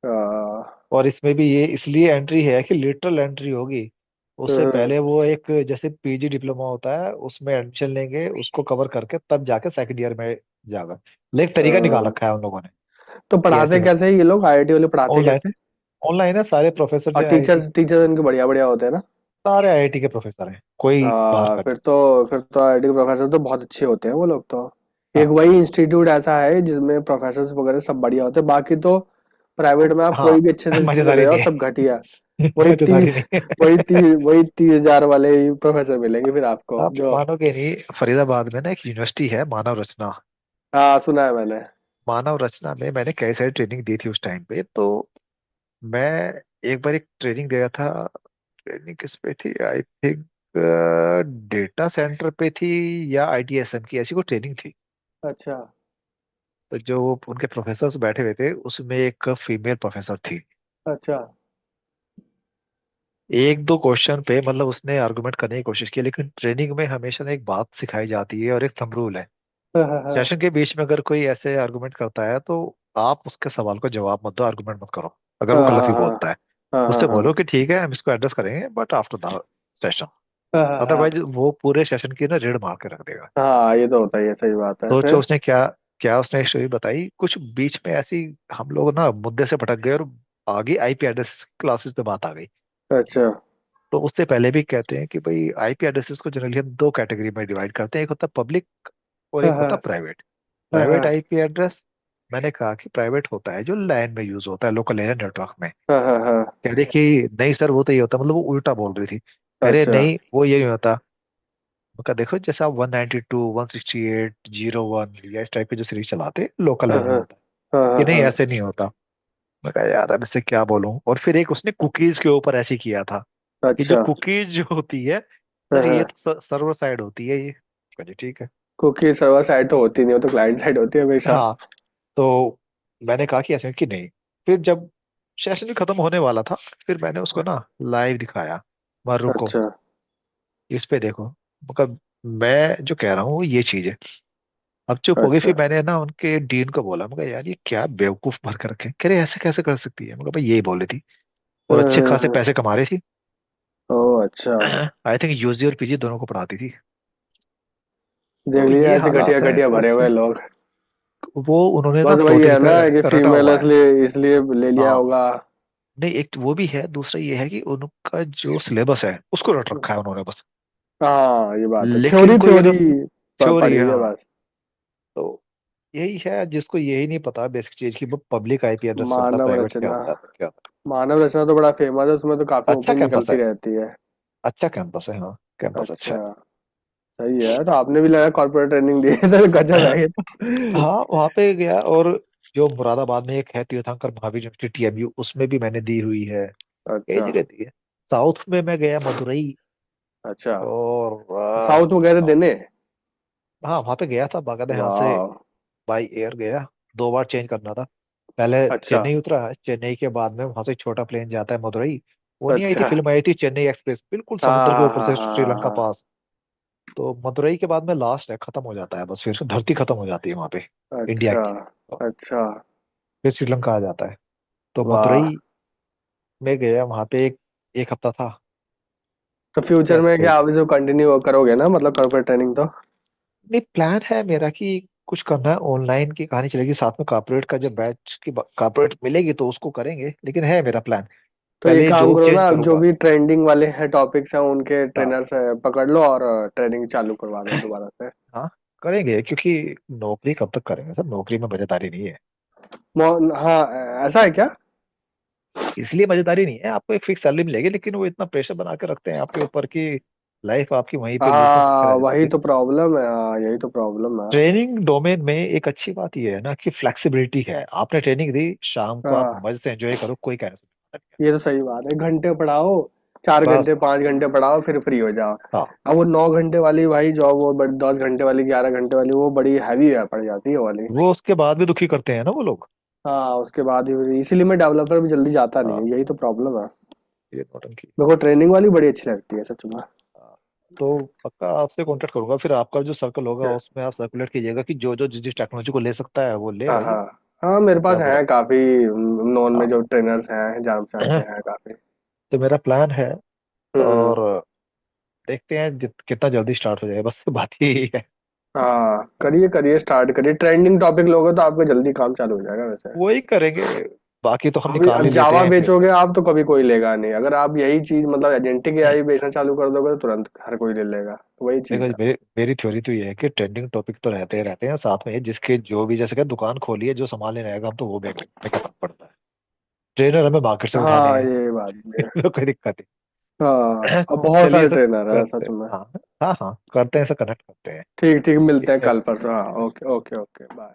Speaker 1: हाँ।
Speaker 2: और इसमें भी ये इसलिए एंट्री है कि लिटरल एंट्री होगी। उससे
Speaker 1: हम्म,
Speaker 2: पहले वो एक जैसे पीजी डिप्लोमा होता है उसमें एडमिशन लेंगे, उसको कवर करके तब जाके सेकंड ईयर में जागा। लेकिन तरीका निकाल
Speaker 1: हम्म।
Speaker 2: रखा है उन लोगों ने
Speaker 1: तो
Speaker 2: कि
Speaker 1: पढ़ाते
Speaker 2: ऐसे
Speaker 1: कैसे हैं ये लोग, आईआईटी वाले पढ़ाते
Speaker 2: ऑनलाइन,
Speaker 1: कैसे?
Speaker 2: ऑनलाइन है, सारे प्रोफेसर
Speaker 1: और
Speaker 2: जो आईआईटी
Speaker 1: टीचर्स टीचर्स इनके बढ़िया बढ़िया होते हैं ना?
Speaker 2: सारे आईआईटी के प्रोफेसर हैं, कोई बाहर
Speaker 1: हाँ
Speaker 2: का नहीं।
Speaker 1: फिर तो आईआईटी के प्रोफेसर तो बहुत अच्छे होते हैं वो लोग तो। एक
Speaker 2: हाँ।
Speaker 1: वही इंस्टीट्यूट ऐसा है जिसमें प्रोफेसर वगैरह सब बढ़िया होते हैं, बाकी तो प्राइवेट में आप कोई
Speaker 2: हाँ,
Speaker 1: भी अच्छे से चले
Speaker 2: मजेदारी
Speaker 1: जाओ
Speaker 2: नहीं
Speaker 1: सब
Speaker 2: है।
Speaker 1: घटिया। वही
Speaker 2: मजेदारी
Speaker 1: तीस
Speaker 2: नहीं है।
Speaker 1: वही 30,000 वाले ही प्रोफेसर मिलेंगे फिर आपको
Speaker 2: आप
Speaker 1: जो।
Speaker 2: मानोगे नहीं, फरीदाबाद में ना एक यूनिवर्सिटी है मानव रचना।
Speaker 1: हाँ सुना है मैंने।
Speaker 2: मानव रचना में मैंने कई सारी ट्रेनिंग दी थी उस टाइम पे। तो मैं एक बार एक ट्रेनिंग दे रहा था। ट्रेनिंग किस पे थी, आई थिंक डेटा सेंटर पे थी या आईटीएसएम की, ऐसी कोई ट्रेनिंग थी।
Speaker 1: अच्छा।
Speaker 2: तो जो उनके प्रोफेसर बैठे हुए थे उसमें एक फीमेल प्रोफेसर थी।
Speaker 1: अच्छा।
Speaker 2: एक दो क्वेश्चन पे मतलब उसने आर्गुमेंट करने की कोशिश की, लेकिन ट्रेनिंग में हमेशा ना एक बात सिखाई जाती है और एक थंब रूल है
Speaker 1: हाँ हाँ हाँ
Speaker 2: सेशन के बीच में अगर कोई ऐसे आर्गुमेंट करता है तो आप उसके सवाल को जवाब मत दो, आर्गुमेंट मत करो। अगर वो
Speaker 1: हाँ
Speaker 2: गलत
Speaker 1: हाँ
Speaker 2: ही
Speaker 1: हाँ
Speaker 2: बोलता है,
Speaker 1: हाँ हाँ
Speaker 2: उससे
Speaker 1: हाँ
Speaker 2: बोलो कि ठीक है हम इसको एड्रेस करेंगे बट आफ्टर द सेशन।
Speaker 1: हाँ हाँ हाँ।
Speaker 2: अदरवाइज वो पूरे सेशन की ना रेड मार के रख देगा।
Speaker 1: हाँ, ये तो होता ही है, सही बात है
Speaker 2: सोचो
Speaker 1: फिर।
Speaker 2: उसने क्या क्या उसने स्टोरी बताई कुछ बीच में ऐसी, हम लोग ना मुद्दे से भटक गए और आगे आईपी एड्रेस क्लासेस पे बात आ गई।
Speaker 1: अच्छा।
Speaker 2: तो उससे पहले भी कहते हैं कि भाई आईपी एड्रेसेस को जनरली हम दो कैटेगरी में डिवाइड करते हैं, एक होता है पब्लिक और
Speaker 1: हाँ
Speaker 2: एक
Speaker 1: हाँ
Speaker 2: होता है प्राइवेट।
Speaker 1: हाँ
Speaker 2: प्राइवेट
Speaker 1: हाँ
Speaker 2: आईपी एड्रेस, मैंने कहा कि प्राइवेट होता है जो लैन में यूज होता है, लोकल एरिया नेटवर्क में।
Speaker 1: हाँ हाँ हाँ।
Speaker 2: कह रही कि नहीं सर वो तो ये होता है, मतलब वो उल्टा बोल रही थी। कह रहे
Speaker 1: अच्छा।
Speaker 2: नहीं वो ये नहीं होता। मैं कहा देखो जैसे आप 192 168 01 या इस टाइप के जो सीरीज चलाते लोकल
Speaker 1: हाँ
Speaker 2: लैन में
Speaker 1: हाँ
Speaker 2: होता है,
Speaker 1: हाँ
Speaker 2: कि
Speaker 1: हाँ
Speaker 2: नहीं
Speaker 1: हाँ।
Speaker 2: ऐसे नहीं होता। मैं कहा यार अब इससे क्या बोलूं, और फिर एक उसने कुकीज के ऊपर ऐसे किया था कि जो
Speaker 1: अच्छा।
Speaker 2: कुकीज जो होती है,
Speaker 1: हाँ
Speaker 2: सर ये
Speaker 1: हाँ।
Speaker 2: तो सर्वर साइड होती है ये। जी ठीक है।
Speaker 1: कुकी सर्वर साइड तो होती नहीं, वो तो क्लाइंट साइड होती है हमेशा।
Speaker 2: हाँ, तो मैंने कहा कि ऐसे कि नहीं। फिर जब सेशन भी खत्म होने वाला था, फिर मैंने उसको ना लाइव दिखाया। मैं रुको
Speaker 1: अच्छा।
Speaker 2: इस पे देखो, मतलब मैं जो कह रहा हूँ वो ये चीज है। अब चुप हो गई,
Speaker 1: अच्छा।
Speaker 2: फिर मैंने ना उनके डीन को बोला, मैं कहा यार ये क्या बेवकूफ भर कर रखे, कह रहे ऐसे कैसे कर सकती है। मैं कहा भाई यही बोली थी, और अच्छे खासे
Speaker 1: हाँ,
Speaker 2: पैसे कमा रही थी।
Speaker 1: ओह अच्छा।
Speaker 2: आई थिंक यूजी और पीजी दोनों को पढ़ाती थी।
Speaker 1: देख
Speaker 2: तो
Speaker 1: लिए
Speaker 2: ये
Speaker 1: ऐसे घटिया
Speaker 2: हालात है
Speaker 1: घटिया भरे
Speaker 2: कुछ।
Speaker 1: हुए लोग।
Speaker 2: वो उन्होंने ना
Speaker 1: बस वही
Speaker 2: तोते की
Speaker 1: है ना कि
Speaker 2: तरह रटा
Speaker 1: फीमेल
Speaker 2: हुआ है।
Speaker 1: इसलिए इसलिए ले लिया
Speaker 2: हाँ,
Speaker 1: होगा।
Speaker 2: नहीं एक तो वो भी है, दूसरा ये है कि उनका जो सिलेबस है उसको रट रखा है उन्होंने बस।
Speaker 1: हाँ, ये बात है,
Speaker 2: लेकिन
Speaker 1: थ्योरी
Speaker 2: कोई
Speaker 1: थ्योरी
Speaker 2: अगर थ्योरी
Speaker 1: पढ़ी
Speaker 2: है,
Speaker 1: हुई है
Speaker 2: हाँ।
Speaker 1: बस।
Speaker 2: तो यही है जिसको यही नहीं पता बेसिक चीज की, वो पब्लिक आईपी एड्रेस क्या होता है,
Speaker 1: मानव
Speaker 2: प्राइवेट क्या
Speaker 1: रचना।
Speaker 2: होता है, क्या होता
Speaker 1: मानव रचना तो बड़ा फेमस है, उसमें तो काफी
Speaker 2: है। अच्छा
Speaker 1: ओपनिंग
Speaker 2: कैंपस
Speaker 1: निकलती
Speaker 2: है,
Speaker 1: रहती है।
Speaker 2: अच्छा कैंपस है, हाँ कैंपस अच्छा
Speaker 1: अच्छा। सही है, तो आपने भी लगा कॉर्पोरेट ट्रेनिंग दी है, तो गजब
Speaker 2: है।
Speaker 1: है ये तो।
Speaker 2: हाँ वहाँ पे गया, और जो मुरादाबाद में एक है तीर्थंकर महावीर यूनिवर्सिटी टीएमयू, उसमें भी मैंने दी हुई है। कई
Speaker 1: अच्छा।
Speaker 2: जगह दी है। साउथ में मैं गया मदुरई,
Speaker 1: अच्छा।
Speaker 2: और
Speaker 1: साउथ में गए थे देने।
Speaker 2: हाँ वहाँ पे गया था बाकायदा, यहाँ से
Speaker 1: वाह।
Speaker 2: बाई एयर गया। दो बार चेंज करना था। पहले
Speaker 1: अच्छा।
Speaker 2: चेन्नई उतरा, चेन्नई के बाद में वहां से एक छोटा प्लेन जाता है मदुरई। वो नहीं आई थी
Speaker 1: अच्छा।
Speaker 2: फिल्म, आई थी चेन्नई एक्सप्रेस, बिल्कुल
Speaker 1: हाँ
Speaker 2: समुद्र के
Speaker 1: हाँ
Speaker 2: ऊपर
Speaker 1: हाँ
Speaker 2: से श्रीलंका
Speaker 1: हाँ
Speaker 2: पास। तो मदुरई के बाद में लास्ट है, खत्म हो जाता है बस, फिर धरती खत्म हो जाती है वहां पे,
Speaker 1: हाँ।
Speaker 2: इंडिया
Speaker 1: अच्छा।
Speaker 2: की।
Speaker 1: अच्छा।
Speaker 2: फिर श्रीलंका आ जाता है। तो
Speaker 1: वाह।
Speaker 2: मदुरई में गया, वहां पे एक हफ्ता था।
Speaker 1: तो
Speaker 2: क्या
Speaker 1: फ्यूचर में
Speaker 2: थे,
Speaker 1: क्या आप जो कंटिन्यू करोगे ना, मतलब कॉर्पोरेट ट्रेनिंग तो।
Speaker 2: नहीं प्लान है मेरा कि कुछ करना है, ऑनलाइन की कहानी चलेगी, साथ में कॉर्पोरेट का जब बैच की कॉर्पोरेट मिलेगी तो उसको करेंगे, लेकिन है मेरा प्लान।
Speaker 1: तो एक
Speaker 2: पहले
Speaker 1: काम
Speaker 2: जॉब
Speaker 1: करो
Speaker 2: चेंज
Speaker 1: ना, जो
Speaker 2: करूंगा।
Speaker 1: भी ट्रेंडिंग वाले हैं टॉपिक्स हैं उनके
Speaker 2: हाँ
Speaker 1: ट्रेनर से पकड़ लो और ट्रेनिंग चालू करवा दो दोबारा से।
Speaker 2: हाँ करेंगे, क्योंकि नौकरी कब तक करेंगे सर, नौकरी में मजेदारी नहीं है।
Speaker 1: हाँ, ऐसा है क्या?
Speaker 2: इसलिए मजेदारी नहीं है, आपको एक फिक्स सैलरी मिलेगी, लेकिन वो इतना प्रेशर बना के रखते हैं आपके ऊपर कि लाइफ आपकी वहीं पे लूप में चलते
Speaker 1: हाँ,
Speaker 2: रह
Speaker 1: वही
Speaker 2: जाएगी।
Speaker 1: तो प्रॉब्लम है, हाँ यही तो प्रॉब्लम है।
Speaker 2: ट्रेनिंग डोमेन में एक अच्छी बात यह है ना कि फ्लेक्सिबिलिटी है, आपने ट्रेनिंग दी शाम को आप
Speaker 1: हाँ,
Speaker 2: मजे से एंजॉय करो, कोई कहने से नहीं है।
Speaker 1: ये तो सही बात है, घंटे पढ़ाओ, 4 घंटे
Speaker 2: बस
Speaker 1: 5 घंटे पढ़ाओ फिर फ्री हो जाओ।
Speaker 2: हाँ
Speaker 1: अब वो 9 घंटे वाली भाई जॉब, वो 10 घंटे वाली, 11 घंटे वाली, वो बड़ी हैवी है पड़ जाती है वो वाली।
Speaker 2: वो उसके बाद भी दुखी करते हैं ना वो लोग।
Speaker 1: हाँ, उसके बाद ही इसीलिए मैं डेवलपर भी जल्दी जाता नहीं
Speaker 2: हाँ
Speaker 1: है, यही तो प्रॉब्लम है।
Speaker 2: ये नौटंकी।
Speaker 1: मेरे को ट्रेनिंग वाली बड़ी अच्छी लगती है सच में।
Speaker 2: हाँ, तो पक्का आपसे कांटेक्ट करूंगा, फिर आपका जो सर्कल होगा उसमें आप सर्कुलेट कीजिएगा कि जो जो जिस जिस टेक्नोलॉजी को ले सकता है वो ले
Speaker 1: हाँ
Speaker 2: भाई।
Speaker 1: हाँ हाँ, मेरे पास
Speaker 2: क्या बुरा।
Speaker 1: हैं काफी, नॉन में
Speaker 2: हाँ
Speaker 1: जो ट्रेनर्स हैं जान पहचान के हैं काफी।
Speaker 2: तो मेरा प्लान है,
Speaker 1: हम्म।
Speaker 2: और देखते हैं कितना जल्दी स्टार्ट हो जाए, बस बात यही है।
Speaker 1: हाँ, करिए करिए, स्टार्ट करिए, ट्रेंडिंग टॉपिक लोगे तो आपका जल्दी काम चालू हो जाएगा वैसे।
Speaker 2: वही करेंगे, बाकी तो हम
Speaker 1: अभी
Speaker 2: निकाल ही लेते
Speaker 1: जावा
Speaker 2: हैं फिर।
Speaker 1: बेचोगे आप तो कभी कोई लेगा नहीं, अगर आप यही चीज मतलब एजेंटिक एआई बेचना चालू कर दोगे तो तुरंत हर कोई ले लेगा, तो वही चीज
Speaker 2: देखो
Speaker 1: है।
Speaker 2: मेरी थ्योरी तो ये है कि ट्रेंडिंग टॉपिक तो रहते ही रहते हैं, साथ में जिसके जो भी जैसे कि दुकान खोली है जो संभालने रहेगा हम तो वो देख लेंगे, क्या फर्क पड़ता है। ट्रेनर हमें मार्केट से उठाने
Speaker 1: हाँ,
Speaker 2: हैं।
Speaker 1: ये बात भी है।
Speaker 2: तो कोई दिक्कत
Speaker 1: हाँ,
Speaker 2: नहीं।
Speaker 1: अब बहुत
Speaker 2: चलिए
Speaker 1: सारे
Speaker 2: सर,
Speaker 1: ट्रेनर है
Speaker 2: करते
Speaker 1: सच में।
Speaker 2: हाँ हाँ हाँ करते हैं सर, कनेक्ट करते हैं।
Speaker 1: ठीक ठीक, मिलते हैं
Speaker 2: ठीक है।
Speaker 1: कल परसों, हाँ, ओके ओके ओके, बाय।